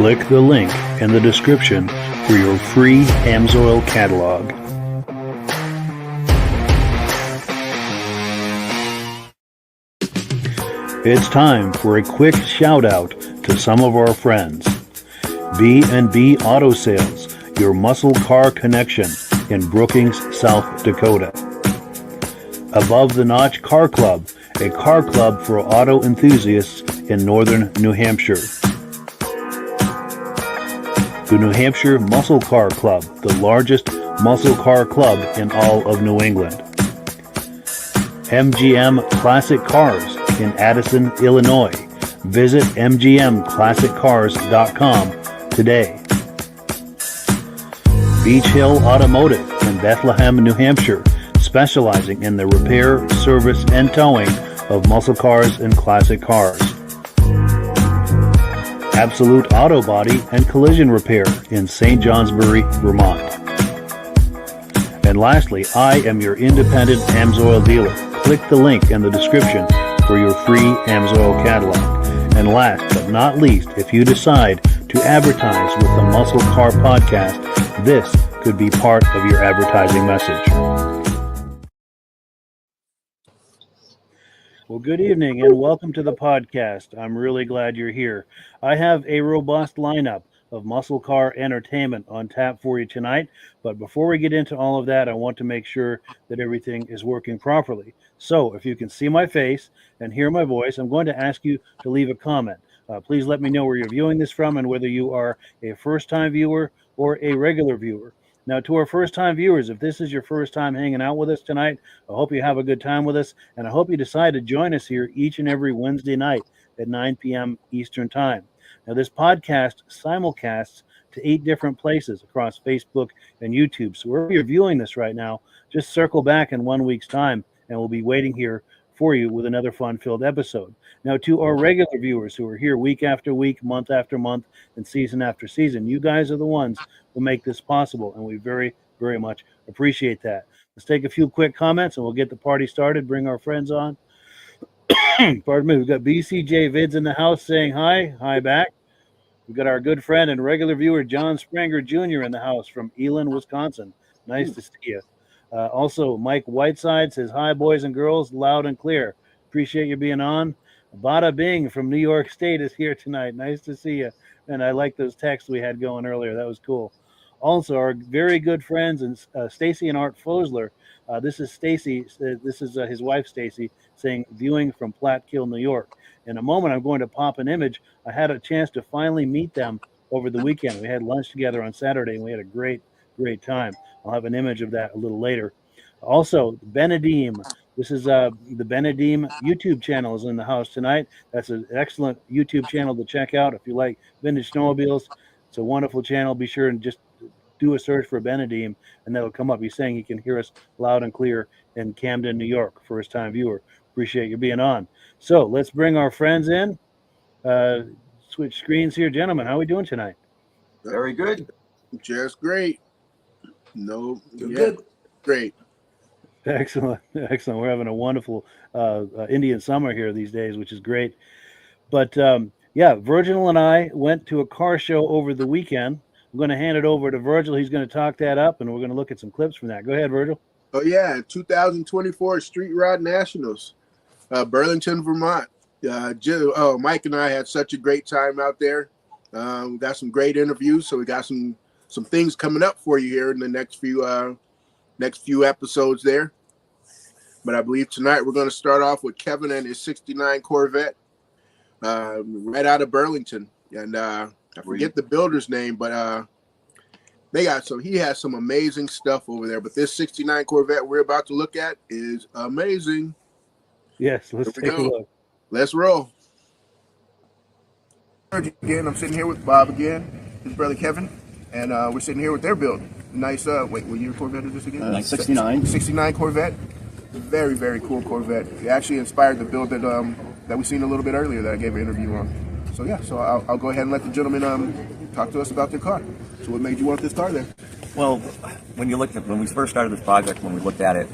Click the link in the description for your free AMSOIL catalog. It's time for a quick shout out to some of our friends. B&B Auto Sales, your muscle car connection in Brookings, South Dakota. Above the Notch Car Club, a car club for auto enthusiasts in northern New Hampshire. The New Hampshire Muscle Car Club, the largest muscle car club in all of New England. MGM Classic Cars in Addison, Illinois. Visit mgmclassiccars.com today. Beach Hill Automotive in Bethlehem, New Hampshire, specializing in the repair, service, and towing of muscle cars and classic cars. Absolute Auto Body and Collision Repair in St. Johnsbury, Vermont. And lastly, I am your independent AMSOIL dealer. Click the link in the description for your free AMSOIL catalog. And last but not least, if you decide to advertise with the Muscle Car Podcast, this could be part of your advertising message. Well, good evening and welcome to the podcast. I'm really glad you're here. I have a robust lineup of muscle car entertainment on tap for you tonight. But before we get into all of that, I want to make sure that everything is working properly. So if you can see my face and hear my voice, I'm going to ask you to leave a comment. Please let me know where you're viewing this from and whether you are a first-time viewer or a regular viewer. Now, to our first-time viewers, if this is your first time hanging out with us tonight, I hope you have a good time with us, and I hope you decide to join us here each and every Wednesday night at 9 p.m. Eastern Time. Now, this podcast simulcasts to 8 different places across Facebook and YouTube. So wherever you're viewing this right now, just circle back in 1 week's time, and we'll be waiting here for you with another fun-filled episode. Now, to our regular viewers who are here week after week, month after month, and season after season, you guys are the ones who make this possible, and we very, very much appreciate that. Let's take a few quick comments, and we'll get the party started, bring our friends on. Pardon me, we've got BCJ Vids in the house saying hi. Hi back. We've got our good friend and regular viewer, John Spranger Jr. in the house from Elin, Wisconsin. Nice to see you. Also, Mike Whiteside says, hi, boys and girls, loud and clear. Appreciate you being on. Bada Bing from New York State is here tonight. Nice to see you. And I like those texts we had going earlier. That was cool. Also, our very good friends, and Stacy and Art Fosler. This is Stacy. This is his wife, Stacy, saying, viewing from Platkill, New York. In a moment, I'm going to pop an image. I had a chance to finally meet them over the weekend. We had lunch together on Saturday, and we had a great time. I'll have an image of that a little later. Also, Benedim. This is the Benedim YouTube channel is in the house tonight. That's an excellent YouTube channel to check out if you like vintage snowmobiles. It's a wonderful channel. Be sure and just do a search for Benedim, and that'll come up. He's saying he can hear us loud and clear in Camden, New York. First-time viewer. Appreciate you being on. So let's bring our friends in. Switch screens here. Gentlemen, how are we doing tonight? Very good. Just great. No, Good. Great. Excellent. We're having a wonderful Indian summer here these days, which is great. But Virgil and I went to a car show over the weekend. I'm going to hand it over to Virgil. He's going to talk that up, and we're going to look at some clips from that. Go ahead, Virgil. Oh, yeah. 2024 Street Rod Nationals, Burlington, Vermont. Mike and I had such a great time out there. We got some great interviews, so we got some things coming up for you here in the next few episodes there. But I believe tonight we're going to start off with Kevin and his 69 Corvette right out of Burlington. And I forget the builder's name, but he has some amazing stuff over there. But this 69 Corvette we're about to look at is amazing. Yes, let's take a look. Let's roll. Again, I'm sitting here with Bob again, his brother Kevin, and we're sitting here with their build. Nice, what year Corvette is this again? 69. 69 Corvette. Very, very cool Corvette. It actually inspired the build that we seen a little bit earlier that I gave an interview on. So I'll go ahead and let the gentleman talk to us about their car. So what made you want this car there? Well, when we first started this project, when we looked at it,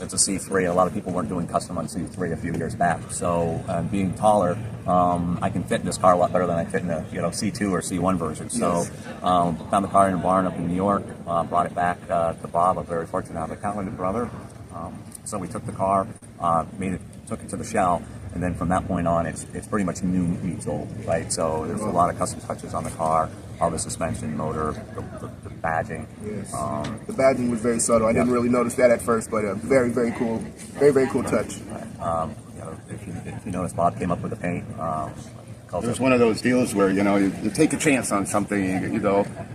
it's a C3. A lot of people weren't doing custom on C3 a few years back. So being taller, I can fit in this car a lot better than I fit in a C2 or C1 version. So found the car in a barn up in New York, brought it back to Bob. I'm very fortunate to have a talented brother. So we took the car, took it to the shell, and then from that point on, it's pretty much new meets old, right? So there's a lot of custom touches on the car, all the suspension, motor, the badging. Yes. The badging was very subtle. I didn't really notice that at first, but very, very cool. Very, very cool touch. If you notice, Bob came up with the paint. It was one of those deals where, you take a chance on something,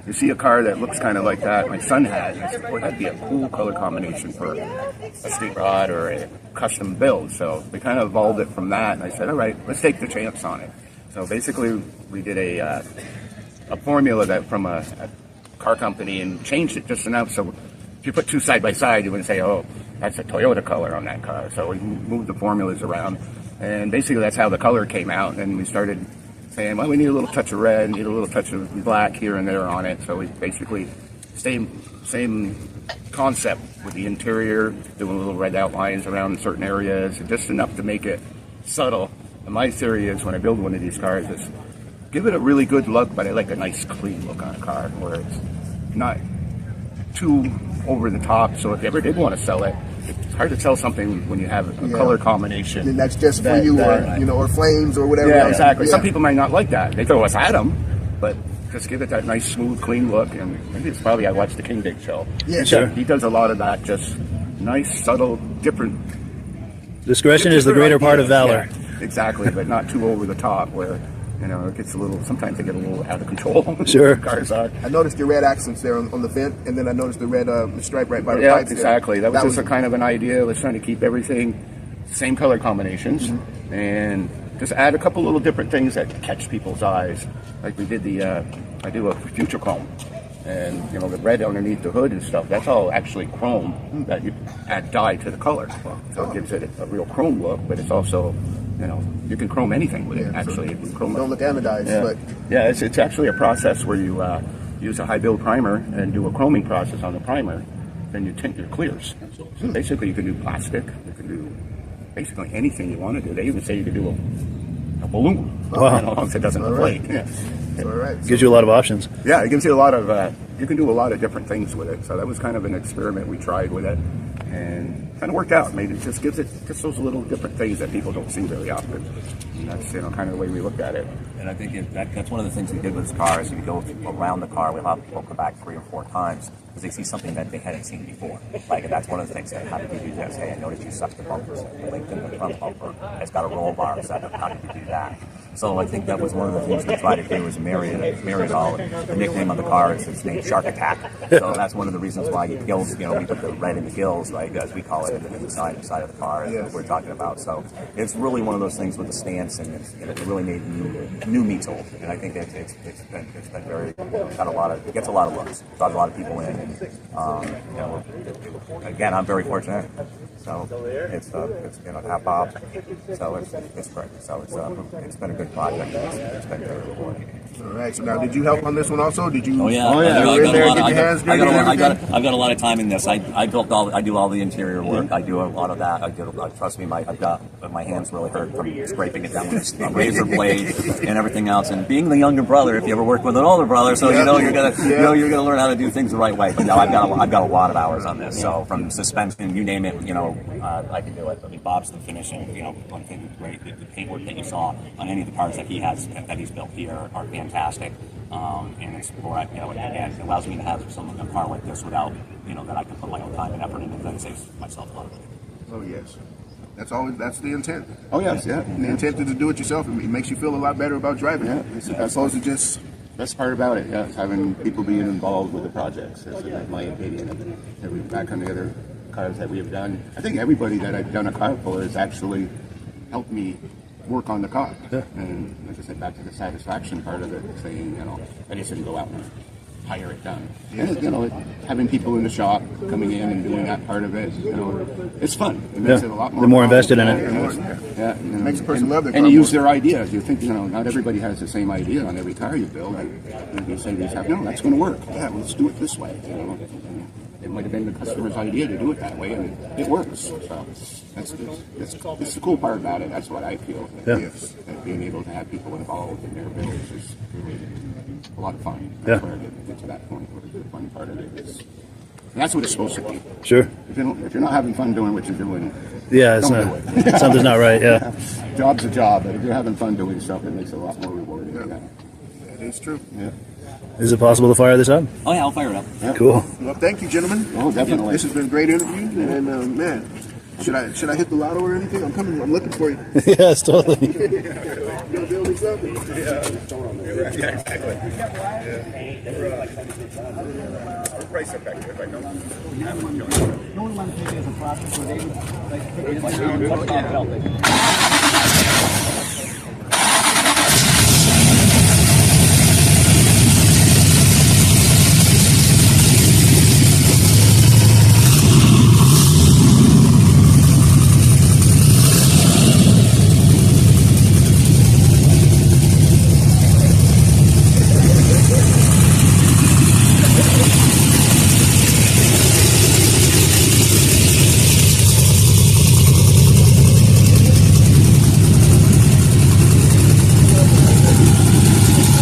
you see a car that looks kind of like that my son had, and I said, boy, that'd be a cool color combination for a street rod or a custom build. So we kind of evolved it from that, and I said, all right, let's take the chance on it. So basically, we did a formula that from a car company and changed it just enough so if you put two side by side, you wouldn't say, oh, that's a Toyota color on that car. So we moved the formulas around. And basically that's how the color came out, and we started saying, well, we need a little touch of red, need a little touch of black here and there on it. So we basically same concept with the interior, doing little red outlines around certain areas, just enough to make it subtle. And my theory is when I build one of these cars is give it a really good look, but I like a nice clean look on a car where it's not too over the top. So if you ever did want to sell it, it's hard to sell something when you have a color combination. And that's just for you, or flames or whatever. Yeah, exactly. Some people might not like that. They throw us at them, but just give it that nice, smooth, clean look. And maybe it's probably I watched the King Dig show. Yeah, sure. He does a lot of that, just nice, subtle, different. Discretion is the greater part of valor. Yeah, exactly, but not too over the top where. It gets sometimes they get a little out of control. Sure. Cars are. I noticed the red accents there on the vent, and then I noticed the red stripe right by the pipes. pipes. Yeah, exactly. That was just a kind of an idea. Let's trying to keep everything same color combinations, and just add a couple little different things that catch people's eyes. Like we did I do a future chrome, and the red underneath the hood and stuff. That's all actually chrome that you add dye to the color, so it gives it a real chrome look. But it's also you can chrome anything with it, actually. So don't look anodized, but... Yeah, it's actually a process where you use a high-build primer and do a chroming process on the primer, then you tint your clears. So basically you can do plastic, you can do basically anything you want to do. They even say you can do a balloon, as long as it doesn't inflate. Yeah. All right. Gives you a lot of options. Yeah, it gives you a lot of, you can do a lot of different things with it. So that was kind of an experiment we tried with it. And kind of worked out. Maybe it just gives it just those little different things that people don't see very often. And that's kind of the way we looked at it. And I think that's one of the things we did with this car is if you go around the car, we'll have people come back 3 or 4 times because they see something that they hadn't seen before. Like, and that's one of the things that how did you do this? Hey, I noticed you sucked the bumpers. You linked in the front bumper. It's got a roll bar set up. How did you do that? So I think that was one of the things we tried to do is marry it all. The nickname of the car is its name, Shark Attack. So that's one of the reasons why the gills, we put the red in the gills, right, as we call it, in the side of the car, as we're talking about. So it's really one of those things with the stance, and it really made new meets old. And I think it's been very it gets a lot of looks. Brought a lot of people in, and again, I'm very fortunate. So it's half Bob. So it's great. So it's been a good project. It's been very rewarding. All right. So now, did you help on this one also? Did you? Oh yeah. I've got a lot of time in this. I do all the interior work. I do a lot of that. Trust me, I've got my hands really hurt from scraping it down with a razor blade and everything else. And being the younger brother, if you ever work with an older brother, so you're gonna learn how to do things the right way. But no, I've got a lot of hours on this. So from suspension, you name it, I can do it. I mean, Bob's the finishing. One thing great, the paintwork that you saw on any of the cars that he's built here are fantastic. And it's it allows me to have a car like this without that I can put my own time and effort into, and then saves myself a lot of money. Oh yes. That's the intent. Oh yes, yeah. And the intent is to do it yourself. It makes you feel a lot better about driving. Yeah, as opposed to just. Best part about it, yeah, is having people being involved with the projects. That's my opinion. And back on the other cars that we have done, I think everybody that I've done a car for has actually helped me work on the car. Yeah. And as I said, back to the satisfaction part of it, saying, I just didn't go out and hire it done. And, you know, having people in the shop coming in and doing that part of it, you know, it's fun. It makes it a lot more. They're more invested in it. Yeah, you know, Makes a person love their and car you use more. their ideas. You think, you know, not everybody has the same idea on every car you build. And you say to yourself, no, that's going to work. Yeah, let's do it this way. You know, it might have been the customer's idea to do it that way, and it works. So that's the cool part about it. That's what I feel. Yeah. That being able to have people involved in their builds is really a lot of fun. Yeah. That's where I get to that point where the fun part of it is. And that's what it's supposed to be. Sure. If you're not having fun doing what you're doing, Yeah, it's don't not, do it. something's not right. Yeah. Job's a job, but if you're having fun doing stuff, it makes it a lot more rewarding. Yeah. That is true. Yeah. Is it possible to fire this up? Oh, yeah, I'll fire it up. Yeah. Cool. Well, thank you, gentlemen. Oh, definitely. This has been a great interview, and man, should I hit the lotto or anything? I'm coming. I'm looking for you. Yes, totally. You're building something. Price effective, if I know. No one wants to take it as a process where they would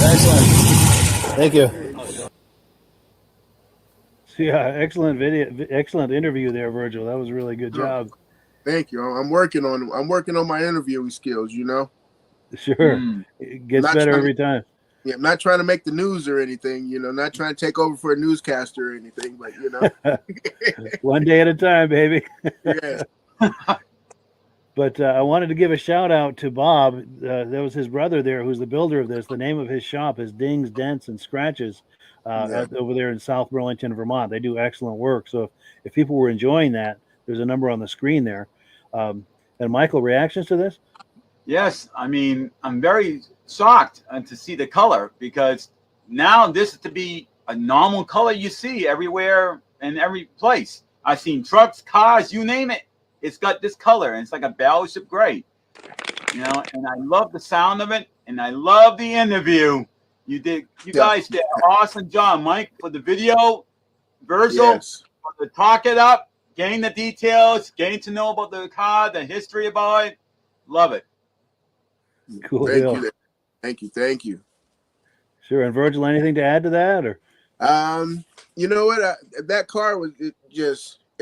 Excellent. Thank you. Yeah, excellent video, excellent interview there, Virgil. That was a really good job. Thank you. I'm working on my interviewing skills. You know. Sure. It gets Not better trying every time. Yeah, I'm not trying to make the news or anything. You know, not trying to take over for a newscaster or anything. But you know, One day at a time, baby. yeah. But I wanted to give a shout out to Bob. That was his brother there, who's the builder of this. The name of his shop is Dings, Dents, and Scratches over there in South Burlington, Vermont. They do excellent work. So if people were enjoying that, there's a number on the screen there. And Michael, reactions to this? Yes, I mean, I'm very shocked to see the color, because now this is to be a normal color you see everywhere and every place. I've seen trucks, cars, you name it. It's got this color, and it's like a battleship gray, you know. And I love the sound of it, and I love the interview. You guys did an awesome job, Mike, for the video. Virgil, for the talk it up, getting the details, getting to know about the car, the history about it. Love it. Cool. Thank you. Sure. And Virgil, anything to add to that, or? You know what? That car was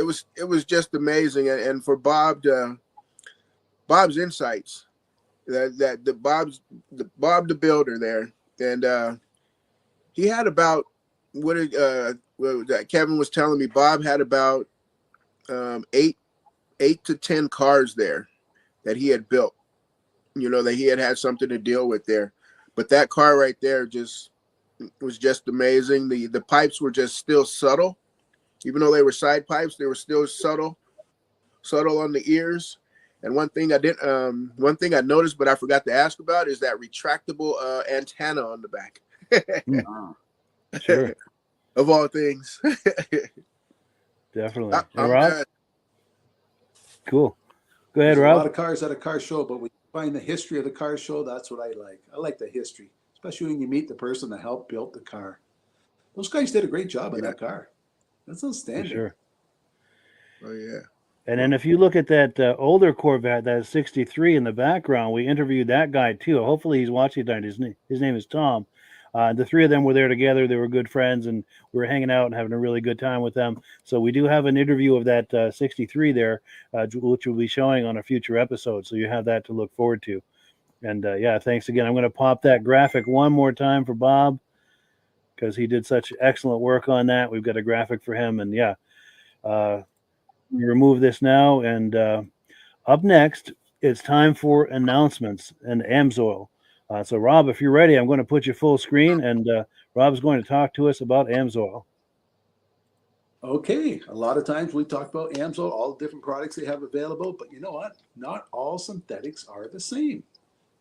it was just amazing, and for Bob's insights, Bob the builder there, and he had about what Kevin was telling me. Bob had about 8 to 10 cars there that he had built. You know, that he had something to deal with there, but that car right there was just amazing. The pipes were just still subtle. Even though they were side pipes, they were still subtle on the ears. And one thing I noticed, but I forgot to ask about, is that retractable antenna on the back. Sure. Of all things. Definitely. I'm Rob? done. Cool. Go ahead, There's Rob. a lot of cars at a car show, but when you find the history of the car show, that's what I like. I like the history, especially when you meet the person that helped build the car. Those guys did a great job in that car. That's outstanding. Sure. Oh yeah. And then if you look at that older Corvette, that 63 in the background, we interviewed that guy too. Hopefully he's watching tonight. His name is Tom. The three of them were there together. They were good friends, and we were hanging out and having a really good time with them. So we do have an interview of that 63 there, which we'll be showing on a future episode. So you have that to look forward to. And yeah, thanks again. I'm going to pop that graphic one more time for Bob, because he did such excellent work on that. We've got a graphic for him. And yeah, we remove this now. And up next, it's time for announcements and AMSOIL. So Rob, if you're ready, I'm going to put you full screen, and Rob's going to talk to us about AMSOIL. Okay. A lot of times we talk about AMSOIL, all the different products they have available, but you know what? Not all synthetics are the same.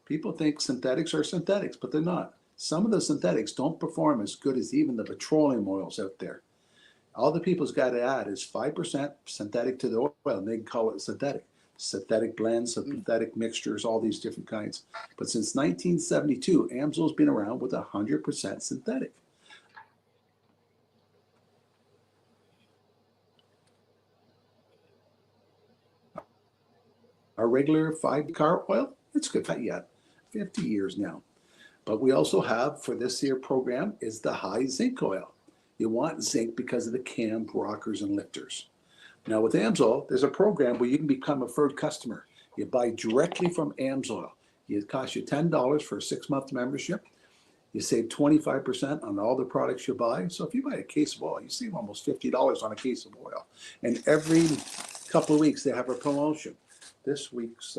People think synthetics are synthetics, but they're not. Some of the synthetics don't perform as good as even the petroleum oils out there. All the people's got to add is 5% synthetic to the oil, and they call it synthetic. Synthetic blends, synthetic mixtures, all these different kinds. But since 1972, AMSOIL's been around with 100% synthetic. Our regular 5-car oil, it's good, yeah, 50 years now. But we also have, for this year program, is the high zinc oil. You want zinc because of the cam, rockers, and lifters. Now with AMSOIL, there's a program where you can become a preferred customer. You buy directly from AMSOIL. It costs you $10 for a 6-month membership. You save 25% on all the products you buy. So if you buy a case of oil, you save almost $50 on a case of oil. And every couple of weeks, they have a promotion. This week's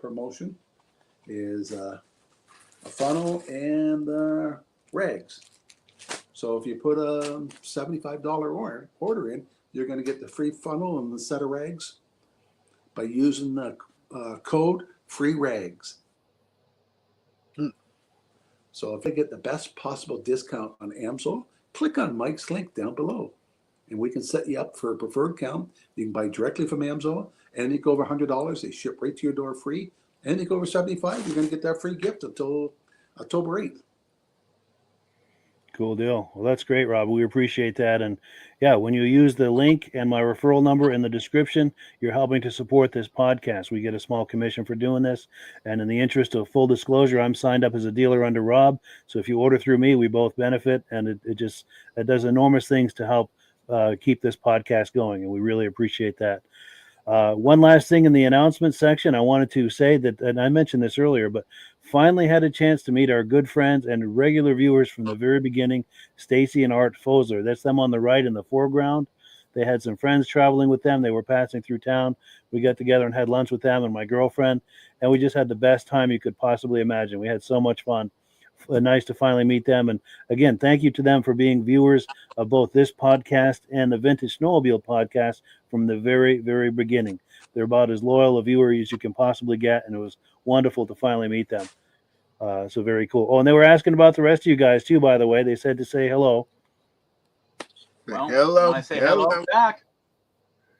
promotion is a funnel and rags. So if you put a $75 order in, you're going to get the free funnel and the set of rags by using the code free rags. So if you get the best possible discount on AMSOIL, click on Mike's link down below, and we can set you up for a preferred account. You can buy directly from AMSOIL, and you go over $100, they ship right to your door free. And you go over $75, you're going to get that free gift until October 8th. Cool deal. Well, that's great, Rob. We appreciate that. And yeah, when you use the link and my referral number in the description, you're helping to support this podcast. We get a small commission for doing this. And in the interest of full disclosure, I'm signed up as a dealer under Rob. So if you order through me, we both benefit. And it does enormous things to help keep this podcast going. And we really appreciate that. One last thing in the announcement section, I wanted to say that, and I mentioned this earlier, but finally had a chance to meet our good friends and regular viewers from the very beginning, Stacy and Art Fosler. That's them on the right in the foreground. They had some friends traveling with them. They were passing through town. We got together and had lunch with them and my girlfriend, and we just had the best time you could possibly imagine. We had so much fun. Nice to finally meet them. And again, thank you to them for being viewers of both this podcast and the Vintage Snowmobile podcast from the very, very beginning. They're about as loyal a viewer as you can possibly get, and it was wonderful to finally meet them. So very cool. Oh, and they were asking about the rest of you guys too, by the way. They said to say hello. Well, Hello. I say hello back.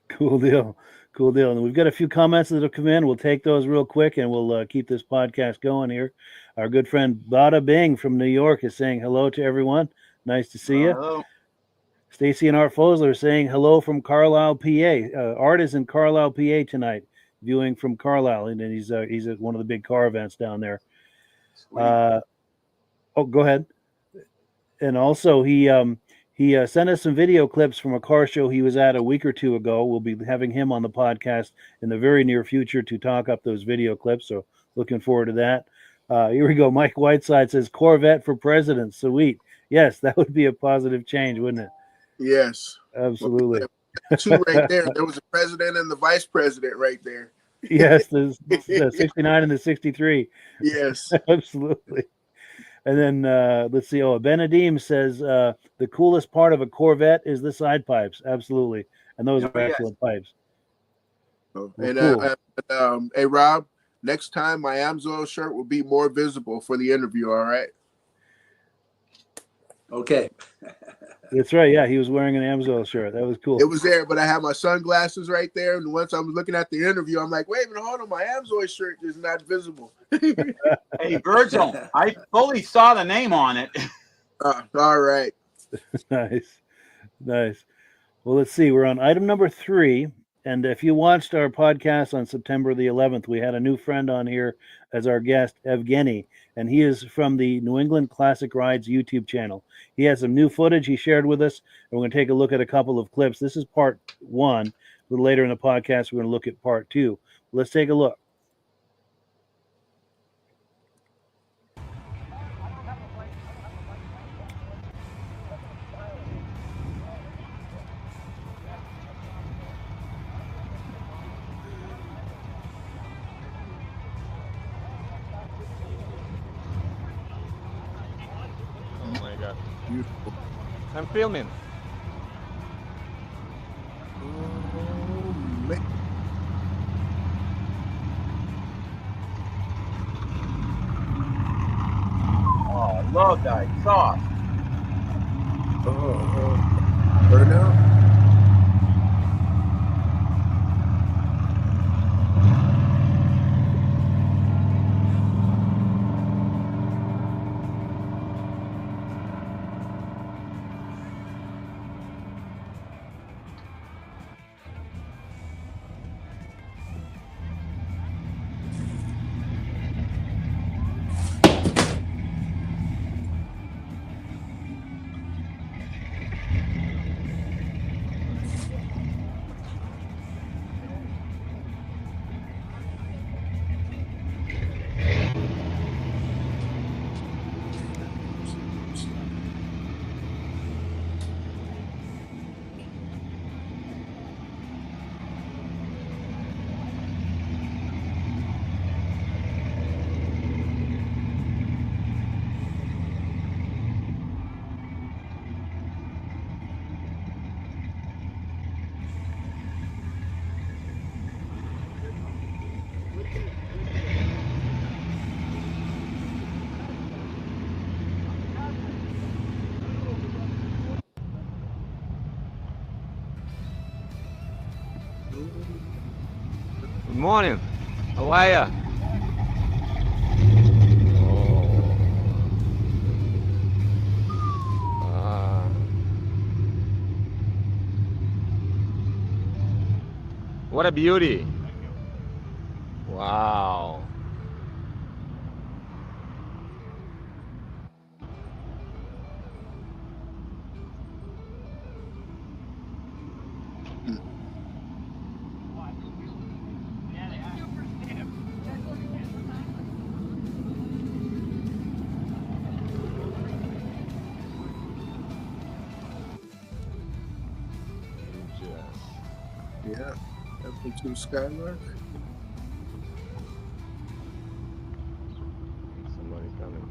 Cool deal. Cool deal. And we've got a few comments that have come in. We'll take those real quick, and we'll keep this podcast going here. Our good friend Bada Bing from New York is saying hello to everyone. Nice to see you. Hello. Stacy and Art Fosler are saying hello from Carlisle, PA. Art is in Carlisle, PA tonight, viewing from Carlisle, and he's at one of the big car events down there. Go ahead. And also he sent us some video clips from a car show he was at a week or two ago. We'll be having him on the podcast in the very near future to talk up those video clips. So looking forward to that. Here we go. Mike Whiteside says Corvette for president. Sweet. Yes, that would be a positive change, wouldn't it? Yes. Absolutely. Two right there. There was a president and the vice president right there. Yes, the 69 and the 63. Yes. Absolutely. And then let's see. Oh, Benadim says the coolest part of a Corvette is the side pipes. Absolutely. And those are excellent pipes. And cool. Hey, Rob, next time my AMSOIL shirt will be more visible for the interview. All right. Okay. That's right. Yeah, he was wearing an AMSOIL shirt. That was cool. It was there, but I had my sunglasses right there. And once I was looking at the interview, I'm like, wait a minute, hold on. My AMSOIL shirt is not visible. Hey, Virgil, I fully saw the name on it. All right. Nice. Well, let's see. We're on item number 3. And if you watched our podcast on September the 11th, we had a new friend on here as our guest, Evgenii, and he is from the New England Classic Rides YouTube channel. He has some new footage he shared with us, and we're going to take a look at a couple of clips. This is part 1. A little later in the podcast, we're going to look at part 2. Let's take a look. Oh my god. Beautiful. I'm filming. Oh, Oh, that exhaust. Burnout. Good morning. How are ya? What a beauty. Wow. Yeah. F-2 Skylark. Somebody's coming.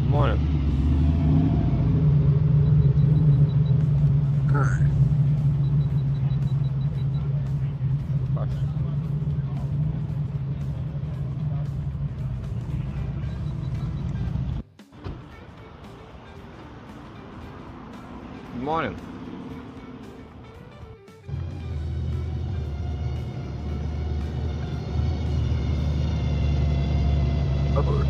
Good morning. Good morning. Oh,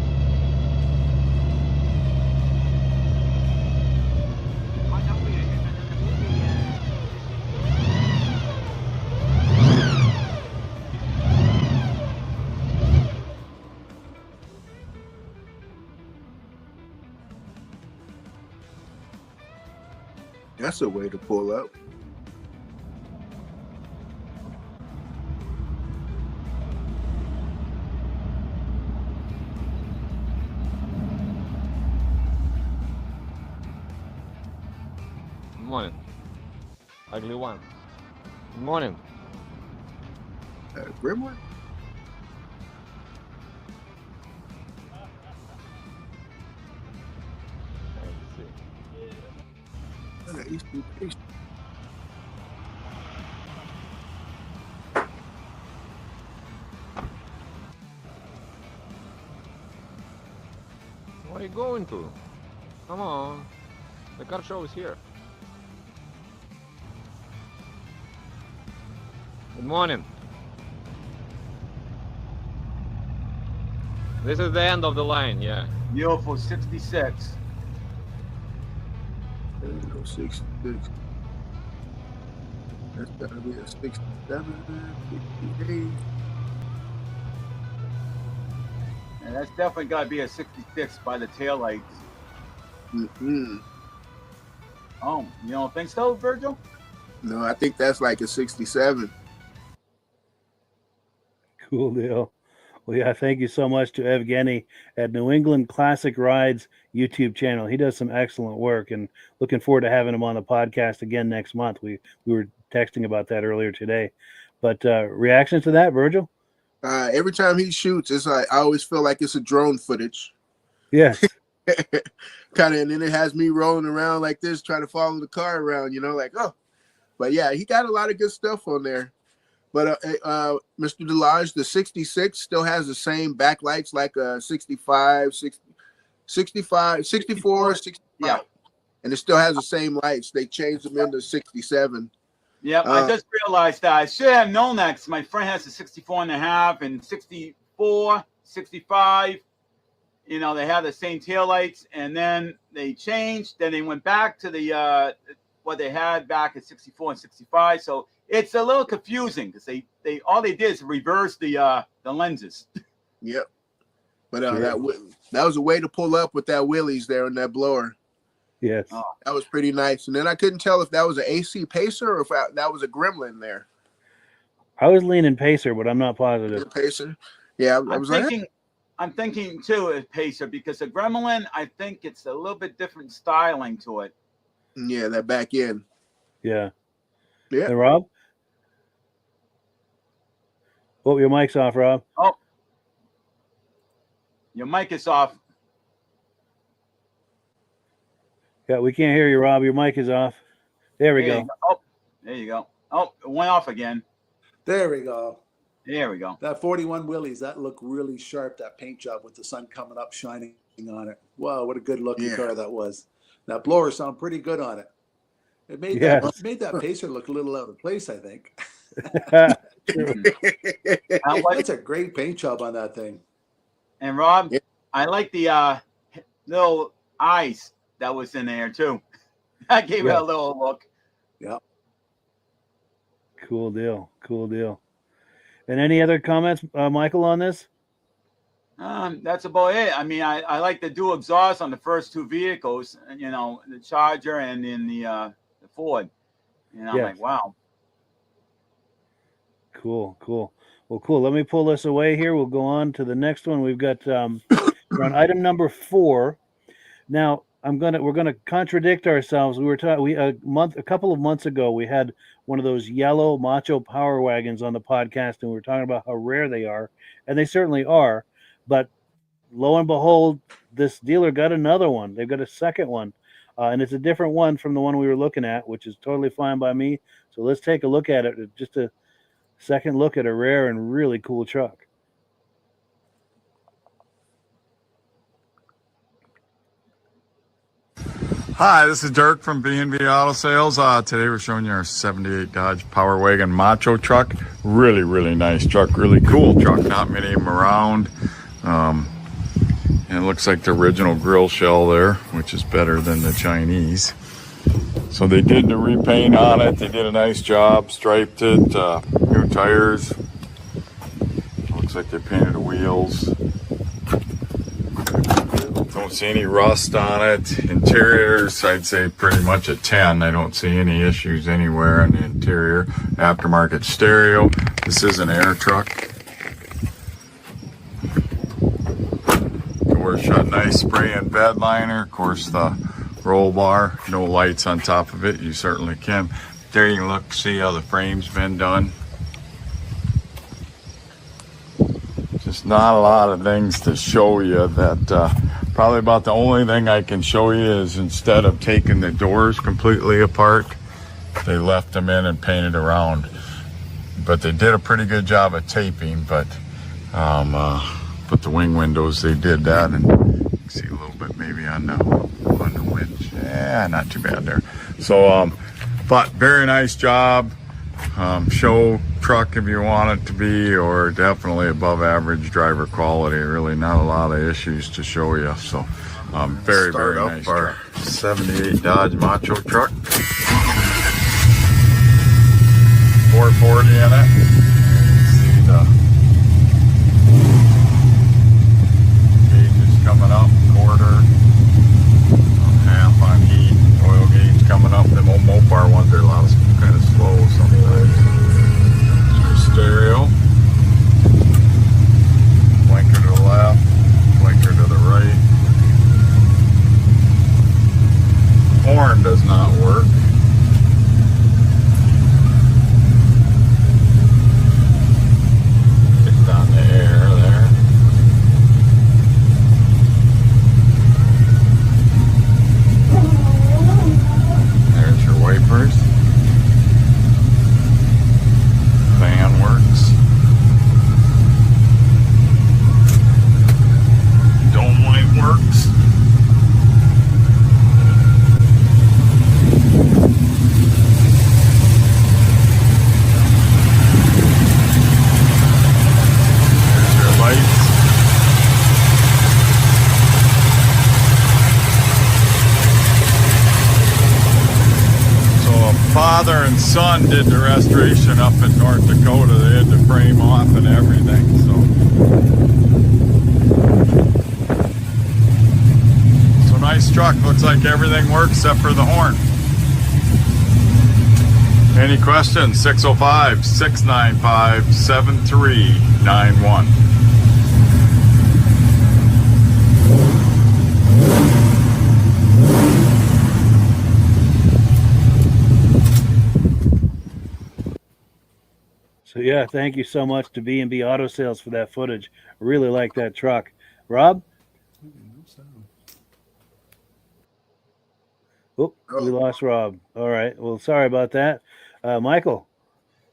that's a way to pull up. Good morning. Ugly one. Good morning. Gremlin? Let's see. East. Where are you going to? Come on. The car show is here. Good morning. This is the end of the line, yeah. Beautiful 66. 66. That's gotta be a 67, 68. And that's definitely got to be a 66 by the taillights. Mm-hmm. Oh, you don't think so, Virgil? No, I think that's like a 67. Cool deal. Well, yeah, thank you so much to Evgenii at New England Classic Rides YouTube channel. He does some excellent work, and looking forward to having him on the podcast again next month. We were texting about that earlier today. But reactions to that, Virgil? Every time he shoots, it's like I always feel like it's a drone footage. Yes. Kind of, and then it has me rolling around like this, trying to follow the car around, like, oh. But yeah, he got a lot of good stuff on there. But Mr. Delage, the 66 still has the same backlights like a 65, 64, 65. Yeah. And it still has the same lights. They changed them into 67. Yep, I just realized that. I should have known that because my friend has a 64 and a half and 64, 65. They have the same taillights, and then they changed. Then they went back to the what they had back at 64 and 65. So it's a little confusing because they all they did is reverse the lenses. Yep. But that was a way to pull up with that wheelies there on that blower. Yes. Oh, that was pretty nice. And then I couldn't tell if that was an AC Pacer or if that was a Gremlin there. I was leaning Pacer, but I'm not positive. Pacer. Yeah, I'm thinking too a Pacer because a Gremlin, I think it's a little bit different styling to it. Yeah, that back end. Yeah. Yeah. And Rob? Oh, your mic's off, Rob. Oh. Your mic is off. Yeah, we can't hear you, Rob. Your mic is off. There we go. Oh, there you go. Oh, it went off again. There we go. There we go. That 41 Willys, that looked really sharp, that paint job with the sun coming up, shining on it. Wow, what a good looking car that was. That blower sounded pretty good on it. It made that Pacer look a little out of place, I think. That's a great paint job on that thing. And Rob, I like the little eyes that was in there too. That gave it a little look. Yeah. Cool deal. Cool deal. And any other comments, Michael, on this? That's about it. I mean, I like the dual exhaust on the first two vehicles, the Charger and in the Ford. I'm like, wow. Cool. Well, cool. Let me pull this away here. We'll go on to the next one. We've got we're on item number 4. Now, we're gonna contradict ourselves. We were talking a couple of months ago. We had one of those yellow Macho Power Wagons on the podcast, and we were talking about how rare they are, and they certainly are. But lo and behold, this dealer got another one. They've got a second one, and it's a different one from the one we were looking at, which is totally fine by me. So let's take a look at it. Just a second look at a rare and really cool truck. Hi, this is Dirk from B&B Auto Sales. Today we're showing you our 78 Dodge Power Wagon Macho truck. Really, really nice truck. Really cool truck. Not many of them around. And it looks like the original grill shell there, which is better than the Chinese. So they did the repaint on it. They did a nice job. Striped it. New tires. Looks like they painted the wheels. Don't see any rust on it. Interiors, I'd say pretty much a 10. I don't see any issues anywhere in the interior. Aftermarket stereo. This is an air truck. Door shut nice, spray and bed liner. Of course, the roll bar, no lights on top of it. You certainly can. There you can look, see how the frame's been done. Just not a lot of things to show you. That probably about the only thing I can show you is instead of taking the doors completely apart, they left them in and painted around. But they did a pretty good job of taping. But the wing windows, they did that, and you can see a little bit maybe on the winch. Yeah, not too bad there. So, but very nice job. Show truck if you want it to be, or definitely above average driver quality. Really not a lot of issues to show you. So very, very nice truck. 78 Dodge Macho truck. 440 in it. See the gauges coming up, quarter, half on heat, oil gauge coming up. Them old Mopar ones, they're a lot of kind of slow sometimes. Stereo, blinker to the left, blinker to the right. Horn does not work. It's on father and son did the restoration up in North Dakota. They had the frame off and everything. So nice truck. Looks like everything works except for the horn. Any questions? 605-695-7391. So yeah, thank you so much to B&B Auto Sales for that footage. I really like that truck. Rob? Oh, we lost Rob. All right. Well, sorry about that. Michael?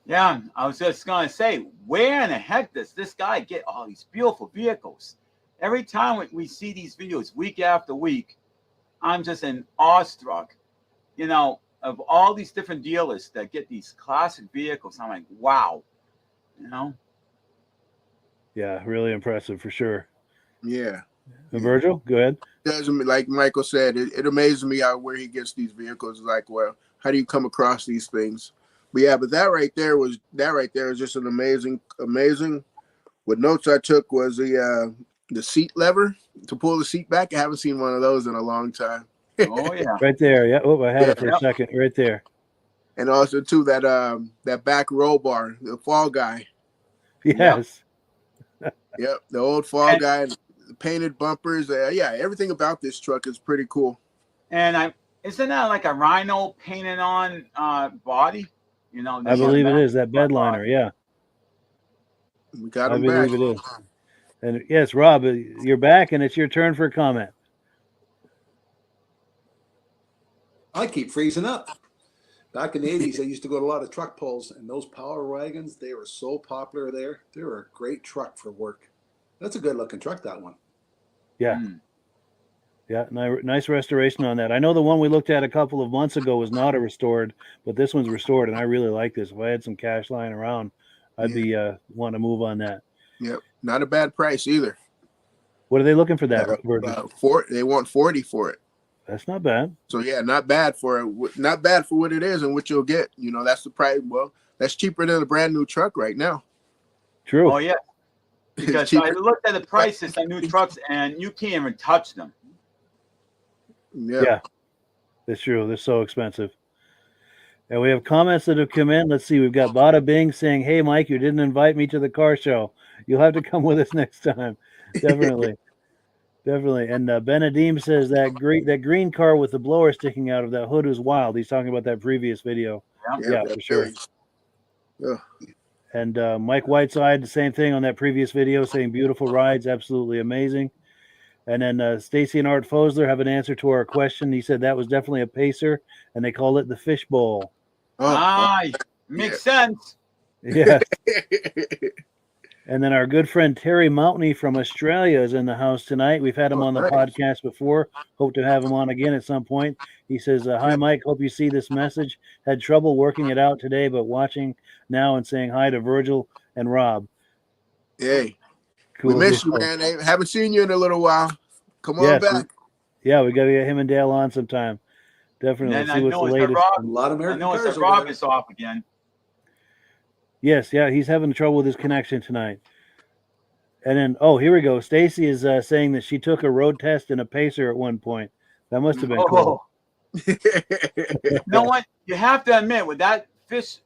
Yeah, I was just going to say, where in the heck does this guy get all these beautiful vehicles? Every time we see these videos week after week, I'm just in awestruck, you know, of all these different dealers that get these classic vehicles. I'm like, wow, you know? Yeah, really impressive for sure. Yeah. Virgil, go ahead. Doesn't, like Michael said, it amazes me where he gets these vehicles. Like, well, how do you come across these things? But yeah, but that right there is just an amazing. What notes I took was the seat lever to pull the seat back. I haven't seen one of those in a long time. Oh yeah, right there. Yeah. Oh, I had it for a second. Right there. And also too that back roll bar, the Fall Guy. Yes. Yep, the old Fall Guy, the painted bumpers. Yeah, everything about this truck is pretty cool. And isn't that like a Rhino painted on body? You know, I believe it is that bed liner. Yeah. We got I him believe back. it is. And yes, Rob, you're back, and it's your turn for a comment. I keep freezing up. Back in the 80s, I used to go to a lot of truck pulls, and those power wagons, they were so popular there. They were a great truck for work. That's a good-looking truck, that one. Yeah. Yeah, nice restoration on that. I know the one we looked at a couple of months ago was not a restored, but this one's restored, and I really like this. If I had some cash lying around, I'd be wanting to move on that. Yep, not a bad price either. What are they looking for that? They want 40 for it. That's not bad. So yeah, not bad for what it is and what you'll get. You know, that's the price. Well, that's cheaper than a brand new truck right now. True. Oh yeah, because I looked at the prices on new trucks, and you can't even touch them. Yeah, that's true. They're so expensive. And we have comments that have come in. Let's see. We've got Bada Bing saying, "Hey, Mike, you didn't invite me to the car show. You'll have to come with us next time." Definitely. Definitely. And Benadim says that green car with the blower sticking out of that hood is wild. He's talking about that previous video. Yeah, for sure. Yeah. And Mike Whiteside, the same thing on that previous video, saying beautiful rides, absolutely amazing. And then Stacy and Art Fosler have an answer to our question. He said that was definitely a pacer, and they call it the fishbowl. Makes sense. Yeah. And then our good friend Terry Mountney from Australia is in the house tonight. We've had him on the podcast before. Hope to have him on again at some point. He says, hi, Mike. Hope you see this message. Had trouble working it out today, but watching now and saying hi to Virgil and Rob. Hey, cool. We miss you, man. Hey, haven't seen you in a little while. Come on back. We got to get him and Dale on sometime. Definitely. And see what's the latest. A lot of American cars. I know it's Rob is off again. Yes, he's having trouble with his connection tonight. And then, here we go. Stacy is saying that she took a road test in a Pacer at one point. That must have been cool. You know what? You have to admit, with that fish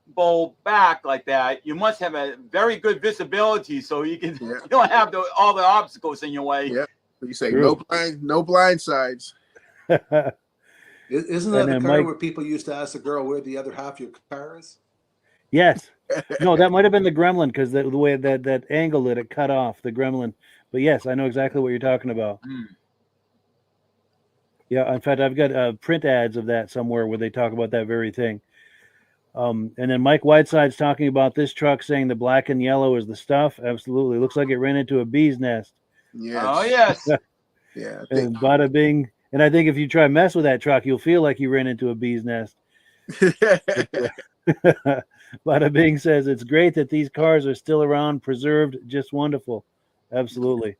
bowl back like that, you must have a very good visibility, so you can you don't have all the obstacles in your way. Yeah, you say no blind sides. Isn't that the car where people used to ask the girl where the other half of your car is? Yes. No, that might have been the Gremlin because the way that angle that it cut off the Gremlin. But yes, I know exactly what you're talking about. Yeah, in fact, I've got print ads of that somewhere where they talk about that very thing. And then Mike Whiteside's talking about this truck, saying the black and yellow is the stuff. Absolutely, looks like it ran into a bee's nest. Yes. Oh yes. Yeah. And bada bing. And I think if you try to mess with that truck, you'll feel like you ran into a bee's nest. Bada Bing says it's great that these cars are still around, preserved, just wonderful. Absolutely.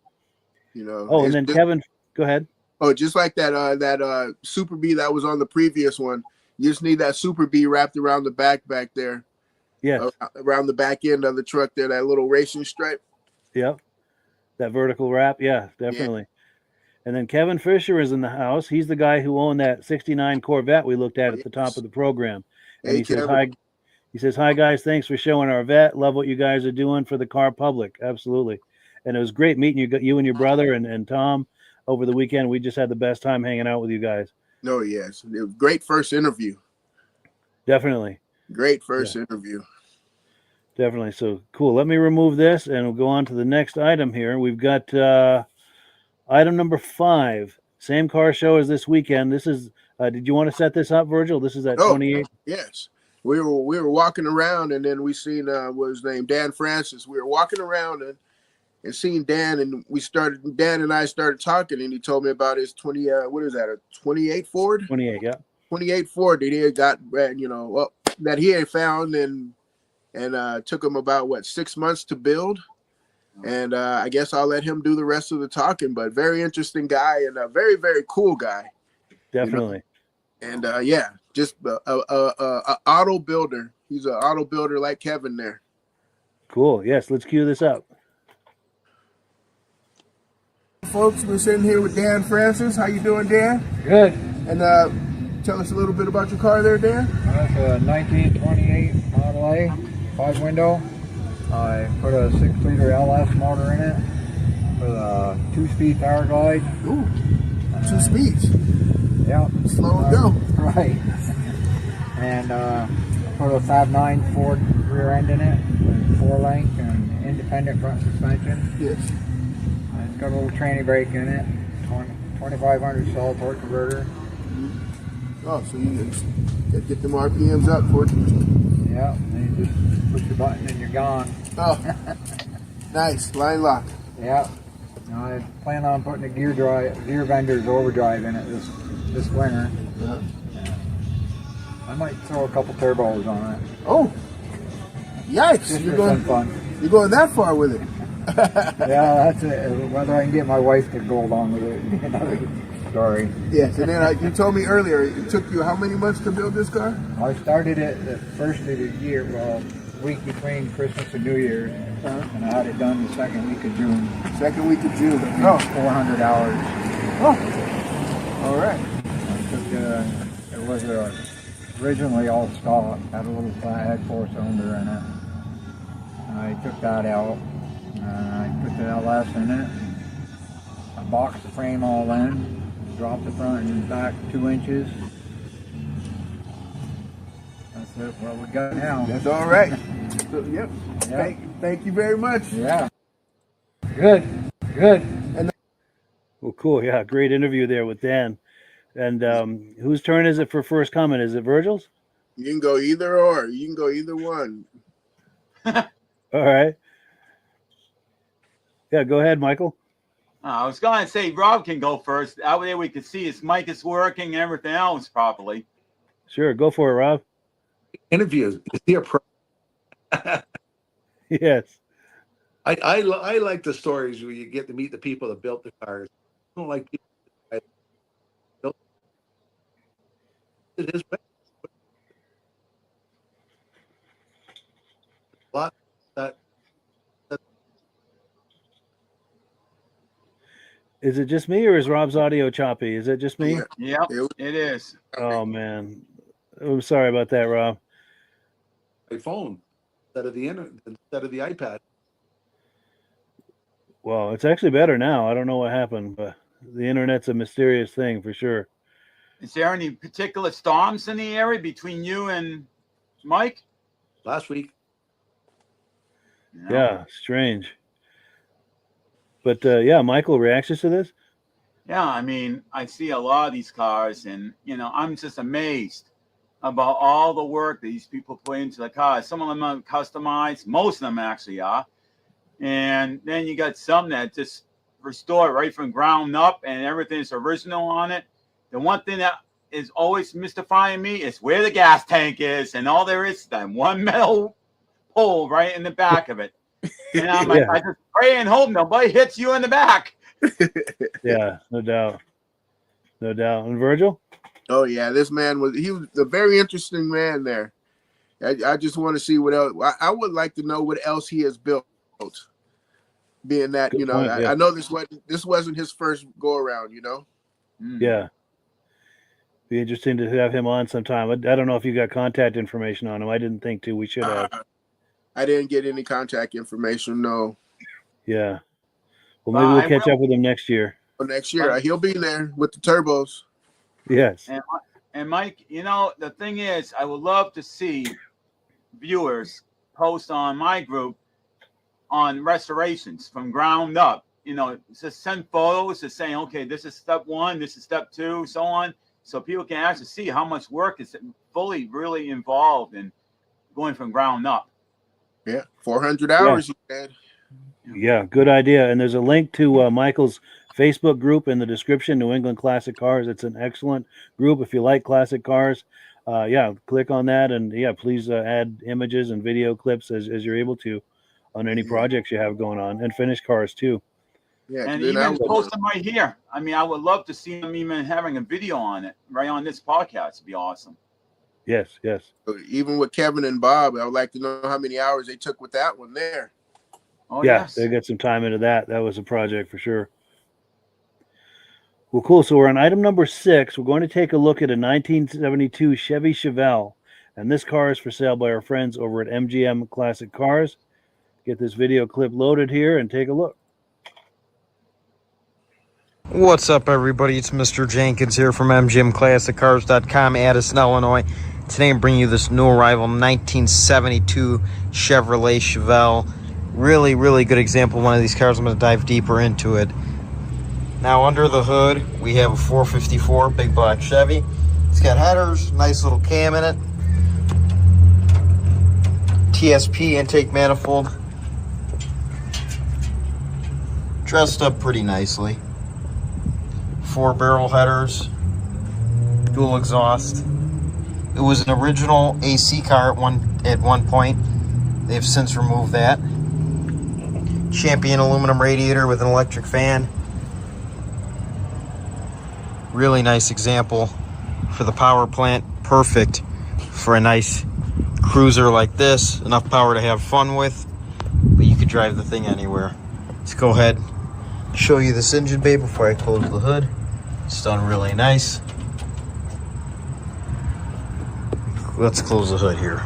You know. Oh, and then Kevin, go ahead. Oh, just like that Super Bee that was on the previous one. You just need that Super B wrapped around the back there. Yes. Around the back end of the truck there, that little racing stripe. Yep. That vertical wrap. Yeah, definitely. Yeah. And then Kevin Fisher is in the house. He's the guy who owned that 69 Corvette we looked at the top of the program. And hey, he Kevin. says, hi. He says, hi, guys. Thanks for showing our vet. Love what you guys are doing for the car public. Absolutely. And it was great meeting you and your brother and Tom over the weekend. We just had the best time hanging out with you guys. No, yes. It was great first interview. Definitely. Great first interview. Definitely. So cool. Let me remove this and we'll go on to the next item here. We've got item number 5. Same car show as this weekend. This is, did you want to set this up, Virgil? This is at 28. Yes. We were walking around and then we seen, what was his name? Dan Francis. We were walking around and seeing Dan, and Dan and I started talking, and he told me about his 28 Ford? 28, yeah. 28 Ford that he had got, that he had found and took him about 6 months to build. And I guess I'll let him do the rest of the talking, but very interesting guy and a very, very cool guy. Definitely. And just a auto builder. He's an auto builder like Kevin there. Cool. Yes, let's cue this up. Folks, we're sitting here with Dan Francis. How you doing, Dan? Good. And tell us a little bit about your car there, Dan. That's a 1928 Model A, 5-window. I put a 6-liter LS motor in it with a 2-speed power glide. Ooh, 2 speeds. Yeah. Slow and go. Right. And put a Fab 9 Ford rear end in it with 4-link and independent front suspension. Yes. It's got a little tranny brake in it, 2500 stall torque converter. Oh, so you can get them RPMs up for it. Yeah, and you just push the button and you're gone. Oh, nice. Line lock. Yeah. I plan on putting a gear vendor's overdrive in it this winter. Yeah. I might throw a couple turbos on it. Oh, yikes! Just for some fun. You're going that far with it. Yeah, that's it. Whether I can get my wife to go along with it would be another story. Yes, and then you told me earlier it took you how many months to build this car? I started it the first of the year, week between Christmas and New Year's, and I had it done the second week of June. Second week of June. 400 hours. Oh, all right. It was originally all stock, had a little flathead 4-cylinder in it. I took that out. I put the LS in it. I boxed the frame all in, dropped the front and back 2 inches. That's it. What we got now. That's all right. So, yep. Thank you very much. Yeah. Good. And well, cool. Yeah, great interview there with Dan. And whose turn is it for first comment? Is it Virgil's? You can go either or. You can go either one. All right. Yeah, go ahead, Michael. I was going to say Rob can go first. That way we can see his mic is working and everything else properly. Sure, go for it, Rob. Interviews. Is he a pro? Yes. I like the stories where you get to meet the people that built the cars. I don't like people that built it his way. A lot that. Is it just me or is Rob's audio choppy? Is it just me? Yep, it is. Oh, man. I'm sorry about that, Rob. My phone instead of the iPad. Well, it's actually better now. I don't know what happened, but the internet's a mysterious thing for sure. Is there any particular storms in the area between you and Mike? Last week. Yeah, strange. But yeah, Michael, reactions to this? Yeah, I mean, I see a lot of these cars, and I'm just amazed about all the work that these people put into the cars. Some of them are customized, most of them actually are. And then you got some that just restored right from ground up, and everything is original on it. The one thing that is always mystifying me is where the gas tank is, and all there is that one metal pole right in the back of it. And I'm like, I just pray and hope nobody hits you in the back. Yeah, no doubt. No doubt. And Virgil? Oh yeah, this man was a very interesting man there. I just want to see what else. I would like to know what else he has built. Being that Good point, yeah. I know this wasn't his first go around. Yeah. Be interesting to have him on sometime. I don't know if you got contact information on him. I didn't think to. We should have. I didn't get any contact information. No. Yeah. Well, maybe we'll catch up with him next year. Next year, he'll be there with the turbos. Yes. And Mike, the thing is, I would love to see viewers post on my group on restorations from ground up. Just send photos to saying, okay, this is step 1, this is step 2, so on. So people can actually see how much work is fully really involved in going from ground up. Yeah, 400 hours, you said. Yeah, good idea. And there's a link to Michael's Facebook group in the description, New England Classic Cars. It's an excellent group if you like classic cars. Click on that, and please add images and video clips as you're able to on any projects you have going on, and finished cars too. Yeah, and even post them right here. I mean, I would love to see them even having a video on it right on this podcast. It'd be awesome. Yes. Even with Kevin and Bob, I would like to know how many hours they took with that one there. Oh, yeah, yes. They got some time into that. That was a project for sure. Well, cool. So we're on item number 6. We're going to take a look at a 1972 Chevy Chevelle, and this car is for sale by our friends over at MGM Classic Cars. Get this video clip loaded here and take a look. What's up, everybody? It's Mr. Jenkins here from MGMClassicCars.com, Addison, Illinois. Today I'm bringing you this new arrival 1972 Chevrolet Chevelle. Really, really good example of one of these cars. I'm going to dive deeper into it. Now, under the hood, we have a 454 big black Chevy. It's got headers, nice little cam in it. TSP intake manifold. Dressed up pretty nicely. 4-barrel headers, dual exhaust. It was an original AC car at one point. They've since removed that. Champion aluminum radiator with an electric fan. Really nice example for the power plant. Perfect for a nice cruiser like this. Enough power to have fun with, but you could drive the thing anywhere. Let's go ahead and show you this engine bay before I close the hood. It's done really nice. Let's close the hood here.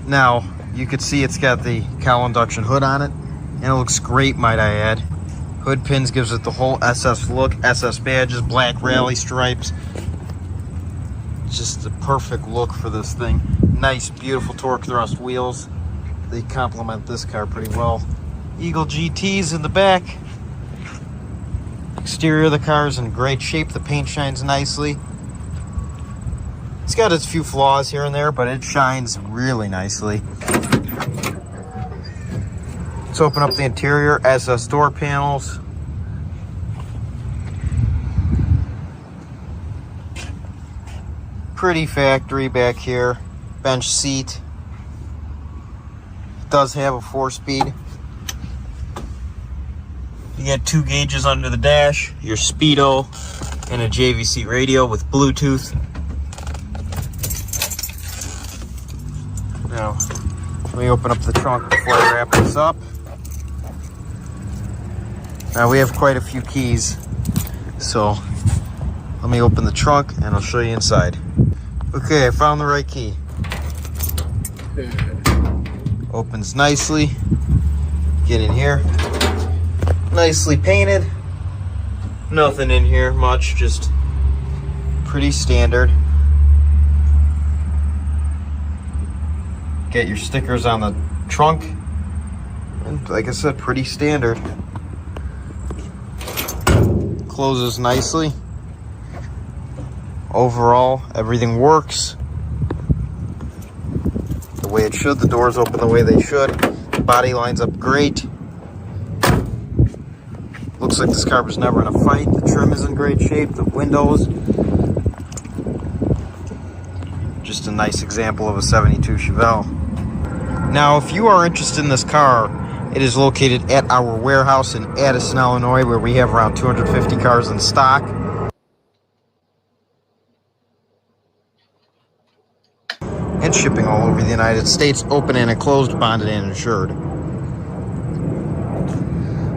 Now, you can see it's got the cowl induction hood on it, and it looks great, might I add. Hood pins gives it the whole SS look, SS badges, black rally stripes. Just the perfect look for this thing. Nice, beautiful torque thrust wheels. They complement this car pretty well. Eagle GTs in the back. Exterior of the car is in great shape. The paint shines nicely. It's got its few flaws here and there, but it shines really nicely. Let's open up the interior. SS door panels. Pretty factory back here. Bench seat. Does have a 4-speed. You get 2 gauges under the dash, your speedo, and a JVC radio with Bluetooth. Now, let me open up the trunk before I wrap this up. Now, we have quite a few keys, so let me open the trunk and I'll show you inside. Okay, I found the right key. Opens nicely. Get in here. Nicely painted. Nothing in here much, just pretty standard. Get your stickers on the trunk. And like I said, pretty standard. Closes nicely. Overall, everything works the way it should. The doors open the way they should. The body lines up great. Looks like this car was never in a fight. The trim is in great shape. The windows. Just a nice example of a 72 Chevelle. Now, if you are interested in this car, It is located at our warehouse in Addison, Illinois, where we have around 250 cars in stock. And shipping all over the United States, open and enclosed, bonded and insured.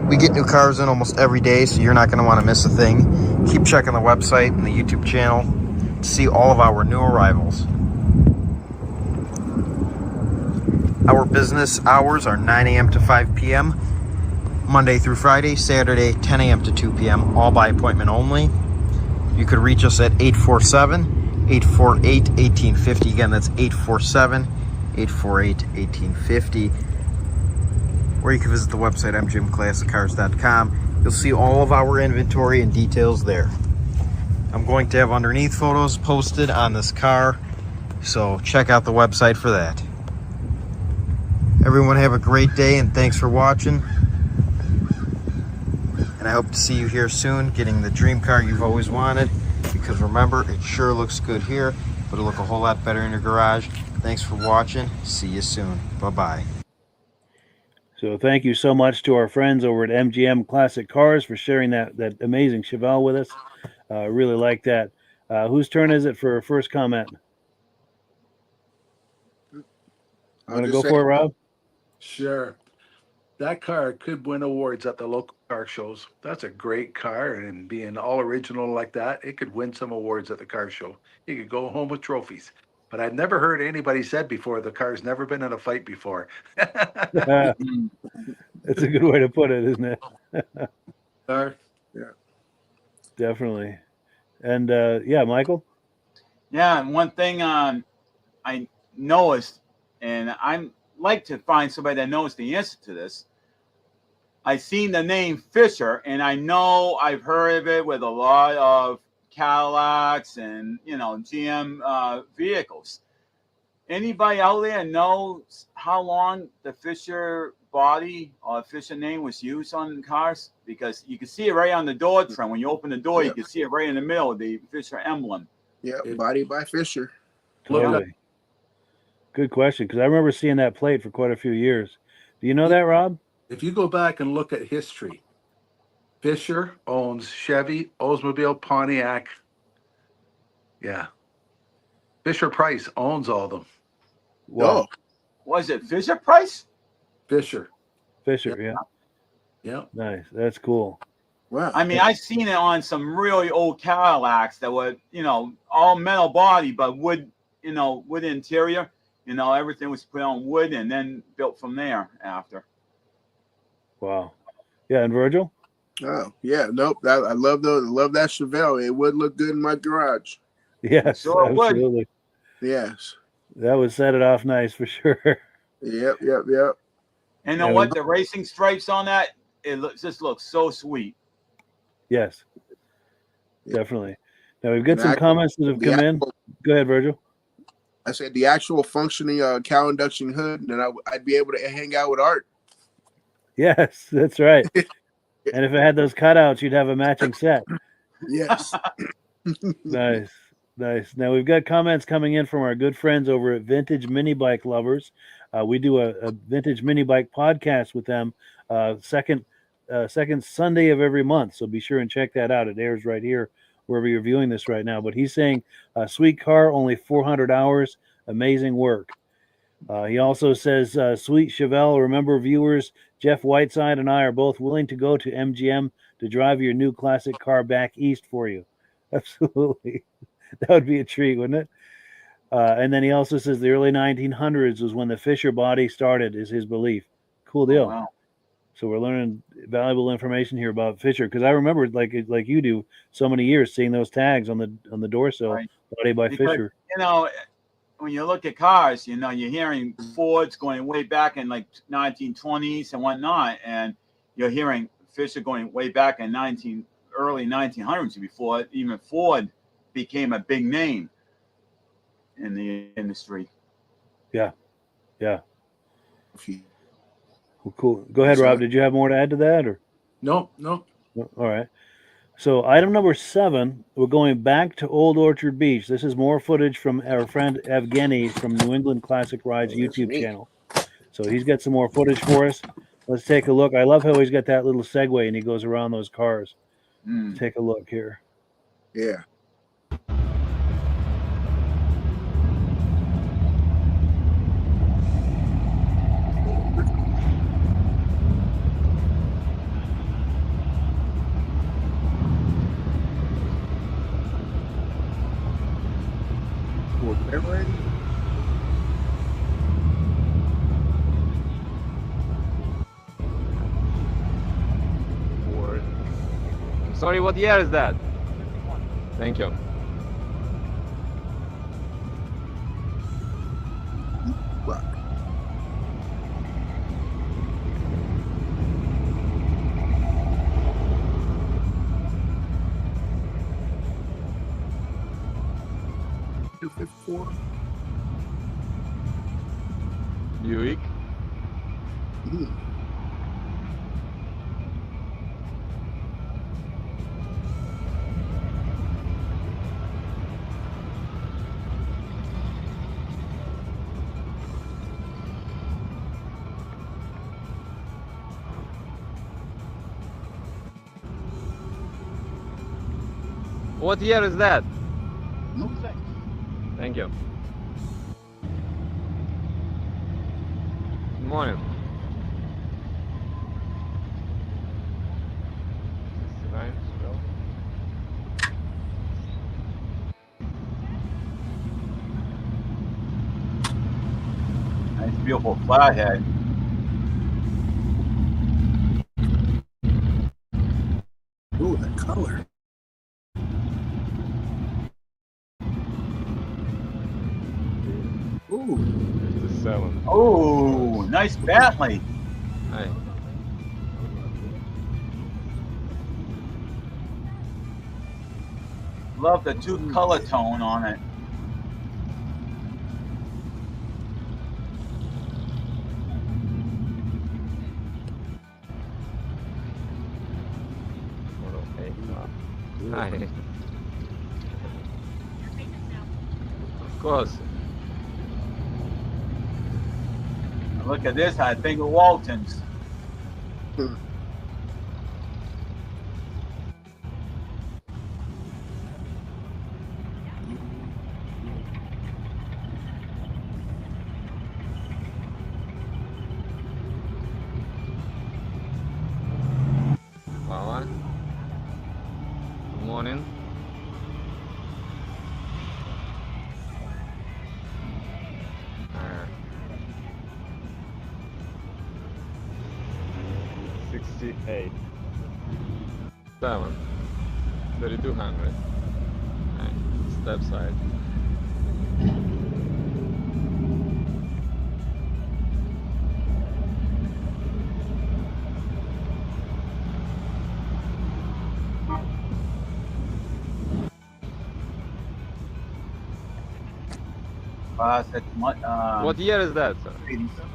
We get new cars in almost every day, so you're not going to want to miss a thing. Keep checking the website and the YouTube channel to see all of our new arrivals. Our business hours are 9 a.m. to 5 p.m., Monday through Friday, Saturday 10 a.m. to 2 p.m., all by appointment only. You could reach us at 847-848-1850. Again, that's 847-848-1850. Or you can visit the website, mgmclassiccars.com. You'll see all of our inventory and details there. I'm going to have underneath photos posted on this car, so check out the website for that. Everyone have a great day, and thanks for watching. And I hope to see you here soon, getting the dream car you've always wanted. Because remember, it sure looks good here, but it'll look a whole lot better in your garage. Thanks for watching. See you soon. Bye-bye. So thank you so much to our friends over at MGM Classic Cars for sharing that amazing Chevelle with us. Really like that. Whose turn is it for a first comment? Want to go for it, Rob? Sure. That car could win awards at the local car shows. That's a great car, and being all original like that, it could win some awards at the car show. You could go home with trophies. But I've never heard anybody said before the car's never been in a fight before. That's a good way to put it, isn't it? Yeah. Definitely. And yeah, Michael? Yeah, and one thing I noticed, and I'm like to find somebody that knows the answer to this. I seen the name Fisher, and I know I've heard of it with a lot of Cadillacs and GM vehicles. Anybody out there knows how long the Fisher body or Fisher name was used on cars? Because you can see it right on the door trim. When you open the door, you can see it right in the middle of the Fisher emblem. Yeah, body by Fisher. Totally. Good question, because I remember seeing that plate for quite a few years. Do you know that, Rob? If you go back and look at history, Fisher owns Chevy, Oldsmobile, Pontiac. Yeah. Fisher Price owns all of them. Wow. Was it Fisher Price? Fisher. Fisher, yeah. Yeah. Nice. That's cool. Wow. I mean, I've seen it on some really old Cadillacs that were, all metal body, but wood, wood interior. Everything was put on wood and then built from there after. Wow. Yeah, and Virgil? Oh, yeah. Nope. I love that Chevelle. It would look good in my garage. Yes, sure absolutely. Would. Yes. That would set it off nice for sure. Yep. And then what? The racing stripes on that, just looks so sweet. Yes. Definitely. Now we've got some comments that have come in. Go ahead, Virgil. I said the actual functioning cow induction hood, and then I'd be able to hang out with Art. Yes, that's right. And if it had those cutouts, you'd have a matching set. Yes. Nice. Now we've got comments coming in from our good friends over at Vintage Mini Bike Lovers. We do a vintage mini bike podcast with them second Sunday of every month. So be sure and check that out. It airs right here wherever you're viewing this right now. But he's saying, sweet car, only 400 hours, amazing work. He also says, sweet Chevelle. Remember, viewers, Jeff Whiteside and I are both willing to go to MGM to drive your new classic car back east for you. Absolutely. That would be a treat, wouldn't it? And then he also says the early 1900s was when the Fisher body started, is his belief. Cool deal. Oh, wow. So we're learning valuable information here about Fisher, because I remember, like you do, so many years seeing those tags on the door sill, right. Body by Fisher. When you look at cars, you're hearing Fords going way back in like 1920s and whatnot, and you're hearing Fisher going way back in early 1900s before even Ford became a big name in the industry. Yeah. Well, cool. Go ahead, Rob. Did you have more to add to that, or? No. All right. So item number 7, we're going back to Old Orchard Beach. This is more footage from our friend Evgenii from New England Classic Rides YouTube channel. So he's got some more footage for us. Let's take a look. I love how he's got that little Segway and he goes around those cars. Mm. Take a look here. Yeah. Sorry, what year is that? Thank you. Buick. What year is that? Thank you. Good morning. Nice, beautiful flathead. Ooh, the color. Ooh. There's the 7. Oh, nice Bentley. Hey. Love the 2 color tone on it. Hi. Of course. Look at this, I think of Walton's. Good morning. Alright. 68. 7. 3200. Alright. Step side. What year is that, sir? 87.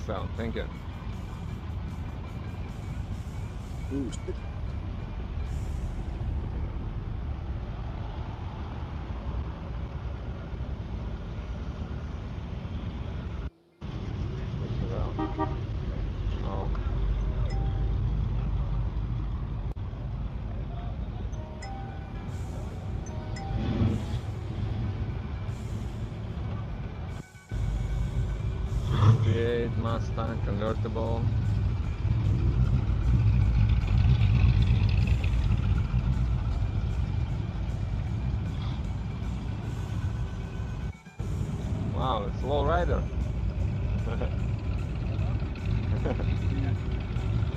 So, thank you. Ooh. Oh. V8 Mustang convertible. Wow, it's a low rider.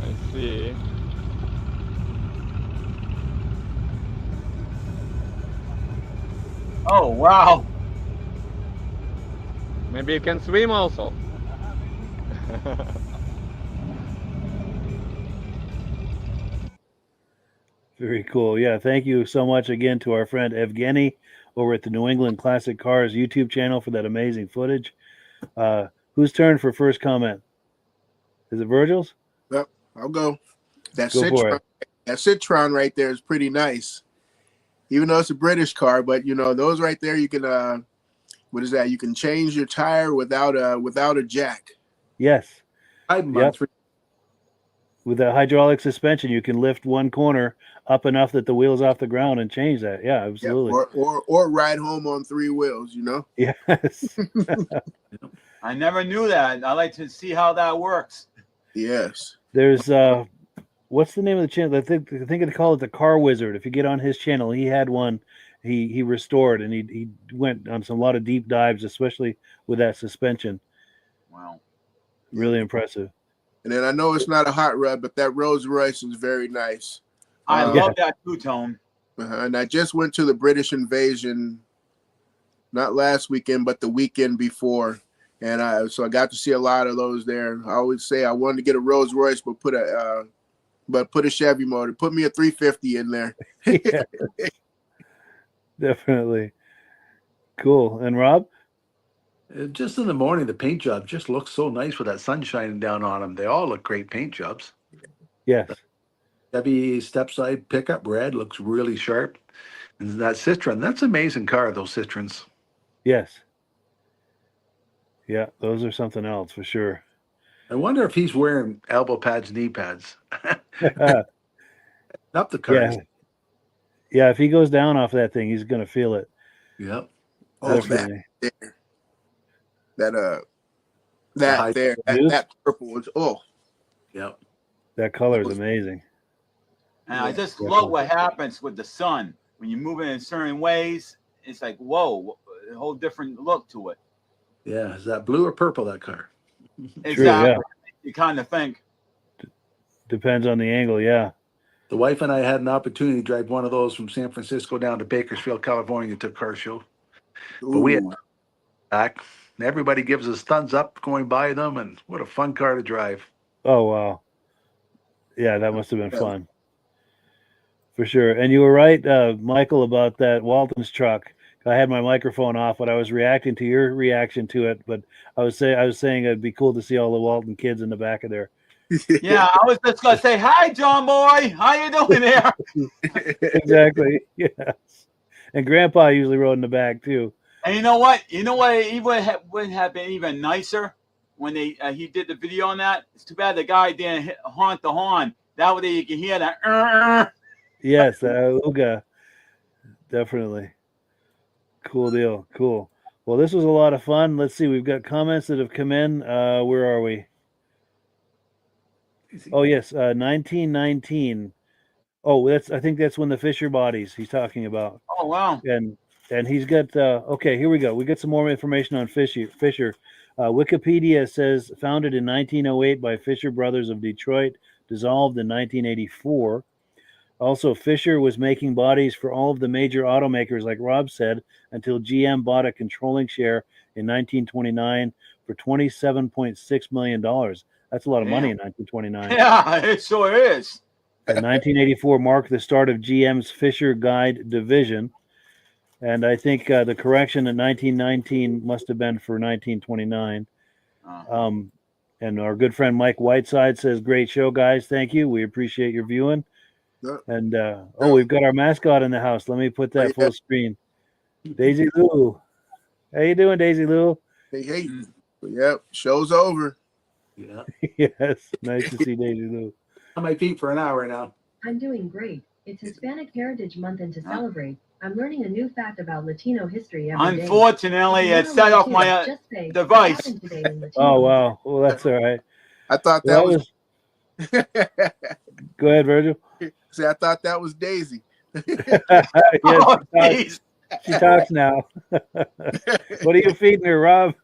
I see. Oh, wow. Maybe you can swim also. Very cool. Yeah, thank you so much again to our friend Evgenii over at the New England Classic Cars YouTube channel for that amazing footage. Whose turn for first comment? Is it Virgil's? Well, I'll go. That Go for Citroen, it. that Citroen right there is pretty nice. Even though it's a British car, but you know, those right there, you can what is that? You can change your tire without a jack. Yes. I'm on Yep. with the hydraulic suspension, you can lift one corner up enough that the wheel's off the ground and change that. Yeah, absolutely. Or ride home on 3 wheels, you know? Yes. I never knew that. I like to see how that works. Yes. There's what's the name of the channel? I think they call it the Car Wizard. If you get on his channel, he had one he restored, and he went on a lot of deep dives, especially with that suspension. Wow. Really impressive. And then I know it's not a hot rod, but that Rolls Royce is very nice. I love that two-tone. And I just went to the British Invasion, not last weekend, but the weekend before. And so I got to see a lot of those there. I always say I wanted to get a Rolls Royce, but put a Chevy motor. Put me a 350 in there. Yeah. Definitely. Cool. And Rob? Just in the morning, the paint job just looks so nice with that sun shining down on them. They all look great paint jobs. Yes. Chevy step-side pickup red looks really sharp. And that Citroen, that's an amazing car, those Citroens. Yes. Yeah, those are something else for sure. I wonder if he's wearing elbow pads, knee pads. Up the cars. Yeah, if he goes down off that thing, he's going to feel it. Yep. Oh, that purple was Yep. That color is amazing. And I just love what happens with the sun when you move it in certain ways. It's like, whoa, a whole different look to it. Yeah, is that blue or purple, that car? Exactly. True, yeah. You kind of think. Depends on the angle, yeah. The wife and I had an opportunity to drive one of those from San Francisco down to Bakersfield, California to car show. But we had back, and everybody gives us thumbs up going by them, and what a fun car to drive. Oh, wow. Yeah, that must have been fun. For sure. And you were right, Michael, about that Walton's truck. I had my microphone off, but I was reacting to your reaction to it. But I was saying it'd be cool to see all the Walton kids in the back of there. Yeah, I was just gonna say, hi, John boy. How you doing there? Exactly. Yes. And Grandpa usually rode in the back too. And you know what? It would have been even nicer when he did the video on that. It's too bad the guy didn't honk the horn. That way you can hear that. Yes, Ooga. Definitely. Cool deal. Cool. Well, this was a lot of fun. Let's see. We've got comments that have come in. Where are we? Oh, yes. 1919. Oh, I think that's when the Fisher bodies he's talking about. Oh, wow. And he's got, okay, here we go. We got some more information on Fisher. Wikipedia says founded in 1908 by Fisher Brothers of Detroit, dissolved in 1984. Also, Fisher was making bodies for all of the major automakers, like Rob said, until GM bought a controlling share in 1929 for $27.6 million. That's a lot of money in 1929. Yeah, it sure is. And 1984 marked the start of GM's Fisher Guide division. And I think the correction in 1919 must have been for 1929. And our good friend Mike Whiteside says, great show, guys. Thank you. We appreciate your viewing. And we've got our mascot in the house. Let me put that full screen. Daisy Lou. How you doing, Daisy Lou? Hey. Yep, show's over. Yeah. Yes, nice to see Daisy Lou. On my feet for an hour now. I'm doing great. It's Hispanic Heritage Month, and to celebrate, I'm learning a new fact about Latino history every day. Unfortunately, it set off my device. Oh, wow. Well, that's all right. I thought that was... Go ahead, Virgil. See, I thought that was Daisy. Yes, she talks now. What are you feeding her, Rob?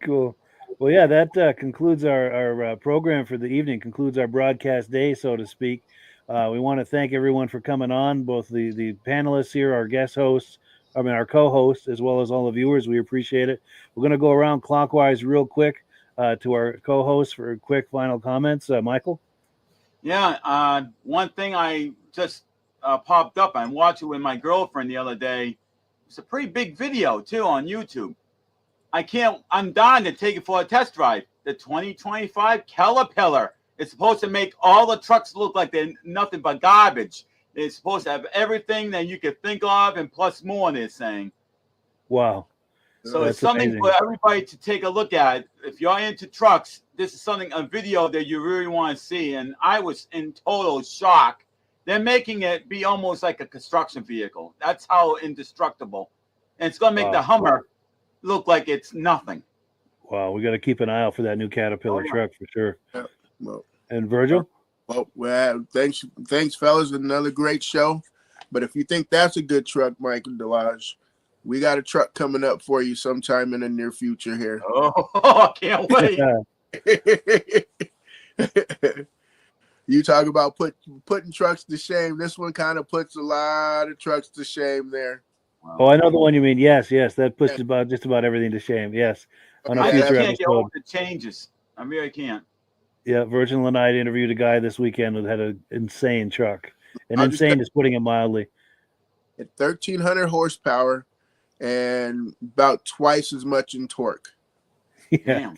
Cool. Well, yeah, that concludes our program for the evening, concludes our broadcast day, so to speak. We want to thank everyone for coming on, both the panelists here, our guest hosts, our co-hosts, as well as all the viewers. We appreciate it. We're going to go around clockwise real quick to our co-hosts for quick final comments. Michael? Yeah, one thing I just popped up. I watched it with my girlfriend the other day. It's a pretty big video, too, on YouTube. I'm dying to take it for a test drive. The 2025 Caterpillar. It's supposed to make all the trucks look like they're nothing but garbage. It's supposed to have everything that you could think of and plus more, they're saying. Wow. So That's it's something amazing. for everybody to take a look at. If you're into trucks, this is something, a video that you really want to see. And I was in total shock. They're making it be almost like a construction vehicle. That's how indestructible. And it's going to make the Hummer look like it's nothing. Wow, we got to keep an eye out for that new Caterpillar truck for sure. Yeah. Well, and Virgil? Well, thanks, fellas. Another great show. But if you think that's a good truck, Mike and Delage, we got a truck coming up for you sometime in the near future here. Oh, I can't wait. You talk about putting trucks to shame. This one kind of puts a lot of trucks to shame there. Oh, I know the one you mean. Yes, that puts just about everything to shame. Yes, on a future can't get over episode. the changes. I really can't. Yeah, Virgil and I interviewed a guy this weekend who had an insane truck. And insane is putting it mildly. At 1,300 horsepower and about twice as much in torque. Yeah.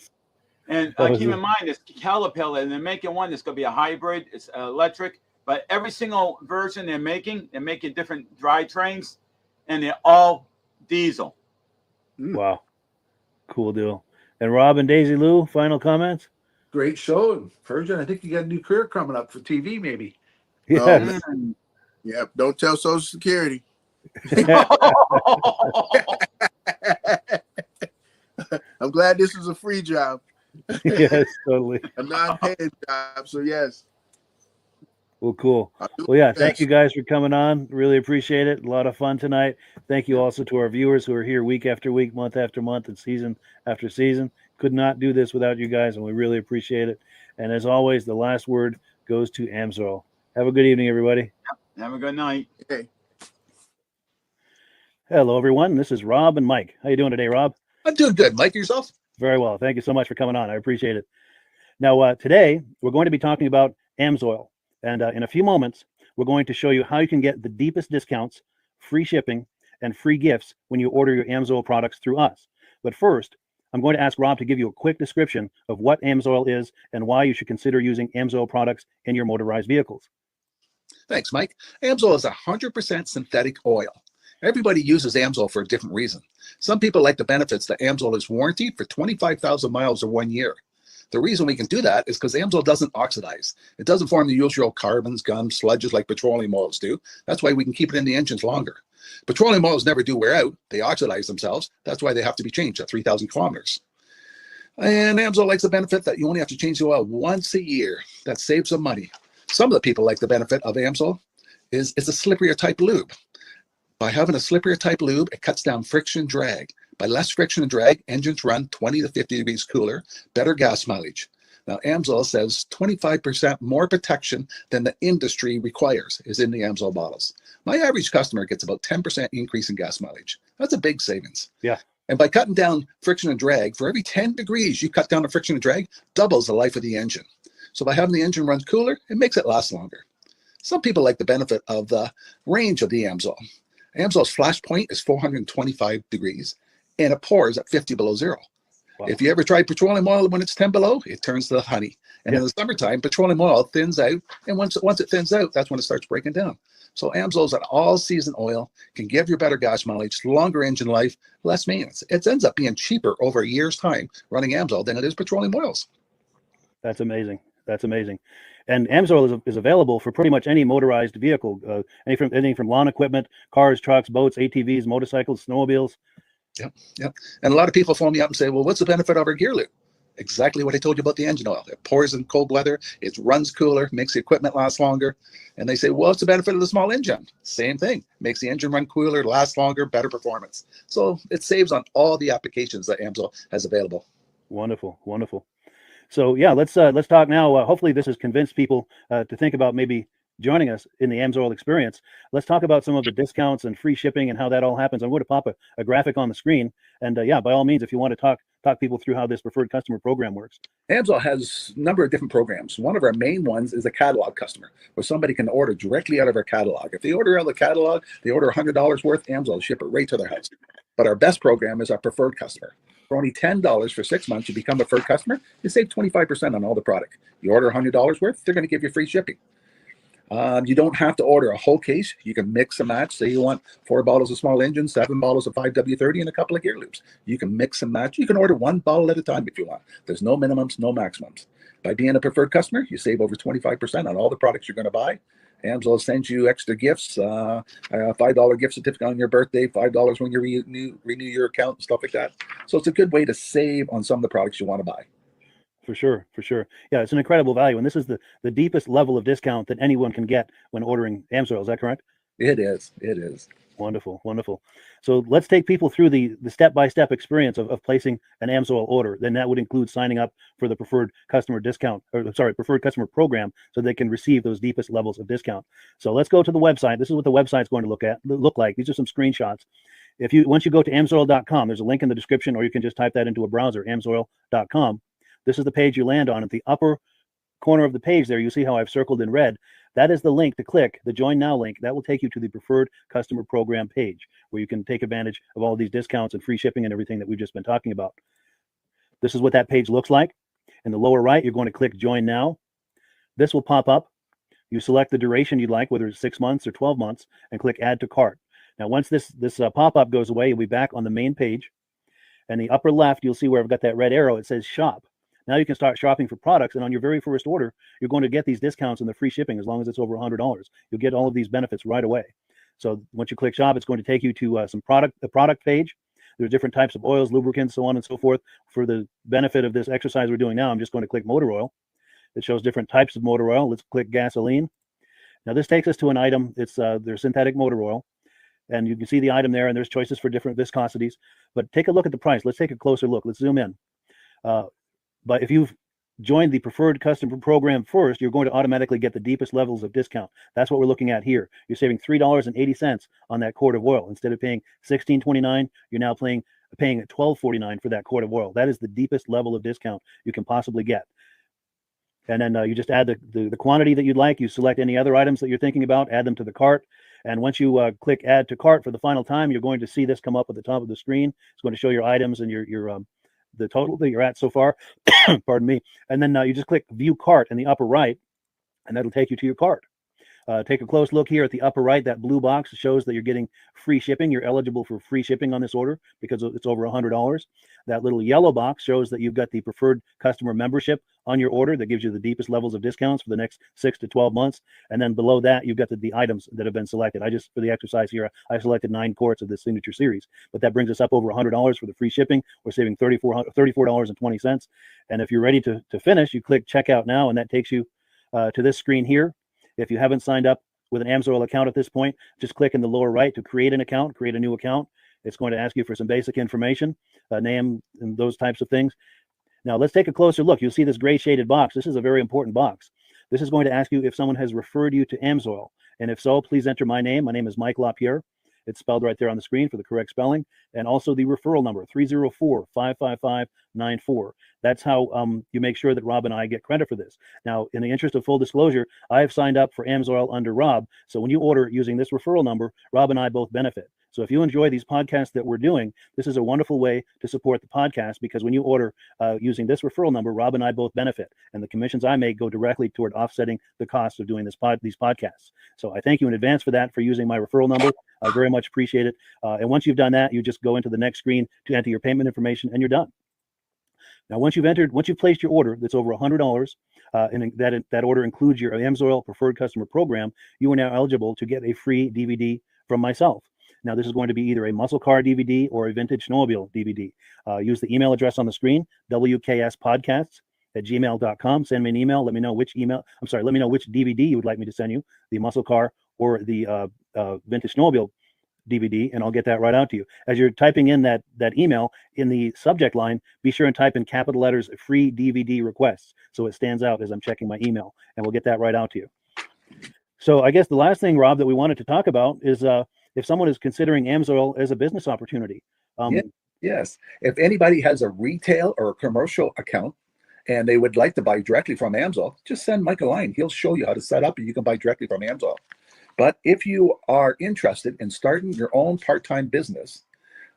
And keep in mind, this Caterpillar, and they're making one that's going to be a hybrid. It's electric. But every single version they're making different drivetrains, and they're all diesel. Wow. Cool deal. And Rob and Daisy Lou, final comments? Great show. And Virgil, I think you got a new career coming up for TV, maybe. Yes. Yep. Don't tell Social Security. I'm glad this is a free job. Yes, totally. A non-paid job. So yes. Well, cool. Well, yeah, thank you guys for coming on. Really appreciate it. A lot of fun tonight. Thank you also to our viewers who are here week after week, month after month, and season after season. Could not do this without you guys, and we really appreciate it. And as always, the last word goes to AMSOIL. Have a good evening, everybody. Have a good night. Okay. Hello, everyone. This is Rob and Mike. How you doing today, Rob? I'm doing good. Mike, yourself? Very well. Thank you so much for coming on. I appreciate it. Now, today, we're going to be talking about AMSOIL. And in a few moments, we're going to show you how you can get the deepest discounts, free shipping, and free gifts when you order your AMSOIL products through us. But first, I'm going to ask Rob to give you a quick description of what AMSOIL is and why you should consider using AMSOIL products in your motorized vehicles. Thanks, Mike. AMSOIL is 100% synthetic oil. Everybody uses AMSOIL for a different reason. Some people like the benefits that AMSOIL is warranted for 25,000 miles or 1 year. The reason we can do that is because AMSOIL doesn't oxidize. It doesn't form the usual carbons, gums, sludges like petroleum oils do. That's why we can keep it in the engines longer. Petroleum oils never do wear out. They oxidize themselves. That's why they have to be changed at 3,000 kilometers. And AMSOIL likes the benefit that you only have to change the oil once a year. That saves some money. Some of the people like the benefit of AMSOIL is it's a slipperier type lube. By having a slipperier type lube, it cuts down friction and drag. By less friction and drag, engines run 20 to 50 degrees cooler, better gas mileage. Now, AMSOIL says 25% more protection than the industry requires is in the AMSOIL bottles. My average customer gets about 10% increase in gas mileage. That's a big savings. Yeah. And by cutting down friction and drag, for every 10 degrees you cut down the friction and drag, doubles the life of the engine. So by having the engine run cooler, it makes it last longer. Some people like the benefit of the range of the AMSOIL. AMSOIL's flash point is 425 degrees, and it pours at 50 below zero. Wow. If you ever try petroleum oil when it's 10 below, it turns to honey. And in the summertime, petroleum oil thins out, and once it thins out, that's when it starts breaking down. So AMSOIL is an all-season oil, can give you better gas mileage, longer engine life, less maintenance. It ends up being cheaper over a year's time running AMSOIL than it is petroleum oils. That's amazing. That's amazing. And AMSOIL is available for pretty much any motorized vehicle, anything from lawn equipment, cars, trucks, boats, ATVs, motorcycles, snowmobiles. Yep. And a lot of people phone me up and say, well, what's the benefit of our gear lube? Exactly what I told you about the engine oil. It pours in cold weather, it runs cooler, makes the equipment last longer. And they say, well, what's the benefit of the small engine? Same thing. Makes the engine run cooler, last longer, better performance. So it saves on all the applications that AMSOIL has available. Wonderful, wonderful. So yeah, let's talk now. Hopefully this has convinced people to think about maybe joining us in the AMSOIL experience. Let's talk about some of the discounts and free shipping and how that all happens. I'm going to pop a graphic on the screen. And yeah, by all means, if you want to talk people through how this preferred customer program works. AMSOIL has a number of different programs. One of our main ones is a catalog customer, where somebody can order directly out of our catalog. If they order out of the catalog, they order $100 worth, AMSOIL will ship it right to their house. But our best program is our preferred customer. For only $10 for 6 months, you become a preferred customer, you save 25% on all the product. You order $100 worth, they're going to give you free shipping. You don't have to order a whole case. You can mix and match. Say you want 4 bottles of small engine, 7 bottles of 5W30, and a couple of gear loops. You can mix and match. You can order 1 bottle at a time if you want. There's no minimums, no maximums. By being a preferred customer, you save over 25% on all the products you're going to buy. AMSOIL sends you extra gifts, a $5 gift certificate on your birthday, $5 when you renew your account and stuff like that. So it's a good way to save on some of the products you want to buy. For sure, for sure. Yeah, it's an incredible value. And this is the deepest level of discount that anyone can get when ordering AMSOIL. Is that correct? It is. It is. Wonderful, wonderful. So let's take people through the step-by-step experience of placing an AMSOIL order. Then that would include signing up for the preferred customer discount, or sorry, preferred customer program, so they can receive those deepest levels of discount. So let's go to the website. This is what the website's going to look like. These are some screenshots. Once you go to amsoil.com, there's a link in the description, or you can just type that into a browser, amsoil.com. This is the page you land on. At the upper corner of the page there, you see how I've circled in red. That is the link to click, the Join Now link. That will take you to the Preferred Customer Program page, where you can take advantage of all of these discounts and free shipping and everything that we've just been talking about. This is what that page looks like. In the lower right, you're going to click Join Now. This will pop up. You select the duration you'd like, whether it's 6 months or 12 months, and click Add to Cart. Now, once this pop-up goes away, you'll be back on the main page. And the upper left, you'll see where I've got that red arrow. It says Shop. Now you can start shopping for products, and on your very first order, you're going to get these discounts and the free shipping as long as it's over $100. You'll get all of these benefits right away. So once you click Shop, it's going to take you to the product page. There's different types of oils, lubricants, so on and so forth. For the benefit of this exercise we're doing now, I'm just going to click motor oil. It shows different types of motor oil. Let's click gasoline. Now this takes us to an item. It's their synthetic motor oil. And you can see the item there, and there's choices for different viscosities. But take a look at the price. Let's take a closer look. Let's zoom in. But if you've joined the preferred customer program first, you're going to automatically get the deepest levels of discount. That's what we're looking at here. You're saving $3.80 on that quart of oil. Instead of paying $16.29, you're now paying $12.49 for that quart of oil. That is the deepest level of discount you can possibly get. And then you just add the quantity that you'd like. You select any other items that you're thinking about, add them to the cart. And once you click Add to Cart for the final time, you're going to see this come up at the top of the screen. It's going to show your items and your the total that you're at so far. Pardon me. And then you just click View Cart in the upper right, and that'll take you to your cart. Take a close look here at the upper right. That blue box shows that you're getting free shipping. You're eligible for free shipping on this order because it's over $100. That little yellow box shows that you've got the preferred customer membership on your order that gives you the deepest levels of discounts for the next 6 to 12 months. And then below that, you've got the items that have been selected. For the exercise here, I selected 9 quarts of the signature series, but that brings us up over $100 for the free shipping. We're saving $34.20. And if you're ready to finish, you click Checkout Now, and that takes you to this screen here. If you haven't signed up with an AMSOIL account at this point, just click in the lower right to create an account, create a new account. It's going to ask you for some basic information, name and those types of things. Now let's take a closer look. You'll see this gray shaded box. This is a very important box. This is going to ask you if someone has referred you to AMSOIL. And if so, please enter my name. My name is Mike LaPierre. It's spelled right there on the screen for the correct spelling. And also the referral number, 304-555-94. That's how you make sure that Rob and I get credit for this. Now, in the interest of full disclosure, I have signed up for AMSOIL under Rob. So when you order using this referral number, Rob and I both benefit. So if you enjoy these podcasts that we're doing, this is a wonderful way to support the podcast, because when you order using this referral number, Rob and I both benefit. And the commissions I make go directly toward offsetting the cost of doing these podcasts. So I thank you in advance for that, for using my referral number. I very much appreciate it. And once you've done that, you just go into the next screen to enter your payment information, and you're done. Now, once you've placed your order that's over $100, and that order includes your AMSOIL Preferred Customer Program, you are now eligible to get a free DVD from myself. Now, this is going to be either a muscle car DVD or a vintage snowmobile DVD. Use the email address on the screen, wkspodcasts@gmail.com. Send me an email. Let me know which DVD you would like me to send you, the muscle car or the vintage snowmobile DVD, and I'll get that right out to you. As you're typing in that email, in the subject line, be sure and type in capital letters, free DVD requests, so it stands out as I'm checking my email, and we'll get that right out to you. So I guess the last thing, Rob, that we wanted to talk about is if someone is considering AMSOIL as a business opportunity. Yes. If anybody has a retail or a commercial account and they would like to buy directly from AMSOIL, just send Mike a line. He'll show you how to set up, and you can buy directly from AMSOIL. But if you are interested in starting your own part-time business,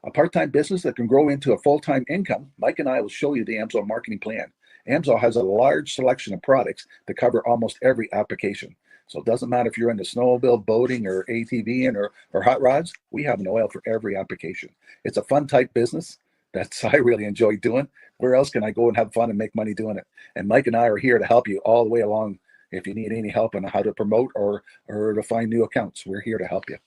a part-time business that can grow into a full-time income, Mike and I will show you the AMSOIL marketing plan. AMSOIL has a large selection of products that cover almost every application. So it doesn't matter if you're into snowmobile, boating, or ATVing or hot rods, we have an oil for every application. It's a fun type business. That's I really enjoy doing. Where else can I go and have fun and make money doing it? And Mike and I are here to help you all the way along. If you need any help on how to promote or to find new accounts, we're here to help you.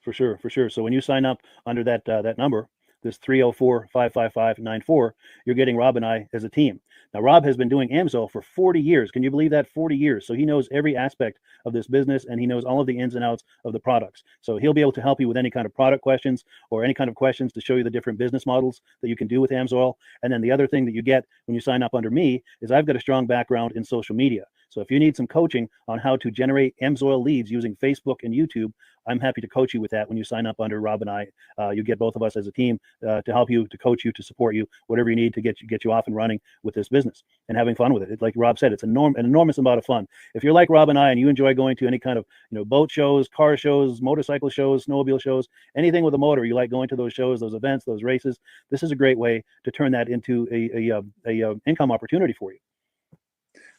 For sure, for sure. So when you sign up under that that number, this 304-555-94, you're getting Rob and I as a team. Now, Rob has been doing AMSOIL for 40 years. Can you believe that? 40 years. So he knows every aspect of this business, and he knows all of the ins and outs of the products. So he'll be able to help you with any kind of product questions or any kind of questions to show you the different business models that you can do with AMSOIL. And then the other thing that you get when you sign up under me is I've got a strong background in social media. So if you need some coaching on how to generate AMSOIL leads using Facebook and YouTube, I'm happy to coach you with that when you sign up under Rob and I. You get both of us as a team to help you, to coach you, to support you, whatever you need to get you off and running with this business and having fun with it. Like Rob said, it's an enormous amount of fun. If you're like Rob and I and you enjoy going to any kind of boat shows, car shows, motorcycle shows, snowmobile shows, anything with a motor, you like going to those shows, those events, those races, this is a great way to turn that into a income opportunity for you.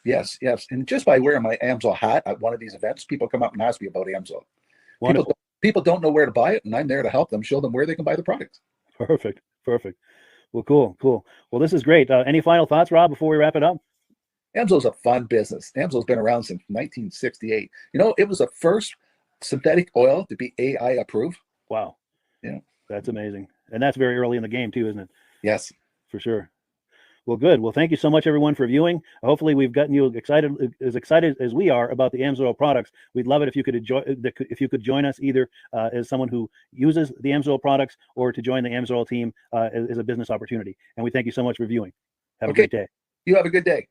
Yes, yes. And just by wearing my AMSOIL hat at one of these events, people come up and ask me about AMSOIL. People don't know where to buy it, and I'm there to help them, show them where they can buy the product. Perfect. Well, cool. Well, this is great. Any final thoughts, Rob, before we wrap it up? AMSOIL's a fun business. AMSOIL's been around since 1968. It was the first synthetic oil to be AI approved. Wow. Yeah. That's amazing. And that's very early in the game too, isn't it? Yes. For sure. Well, good. Well, thank you so much, everyone, for viewing. Hopefully, we've gotten you excited as we are about the AMSOIL products. We'd love it if you could join us either as someone who uses the AMSOIL products or to join the AMSOIL team as a business opportunity. And we thank you so much for viewing. Have a great day. You have a good day.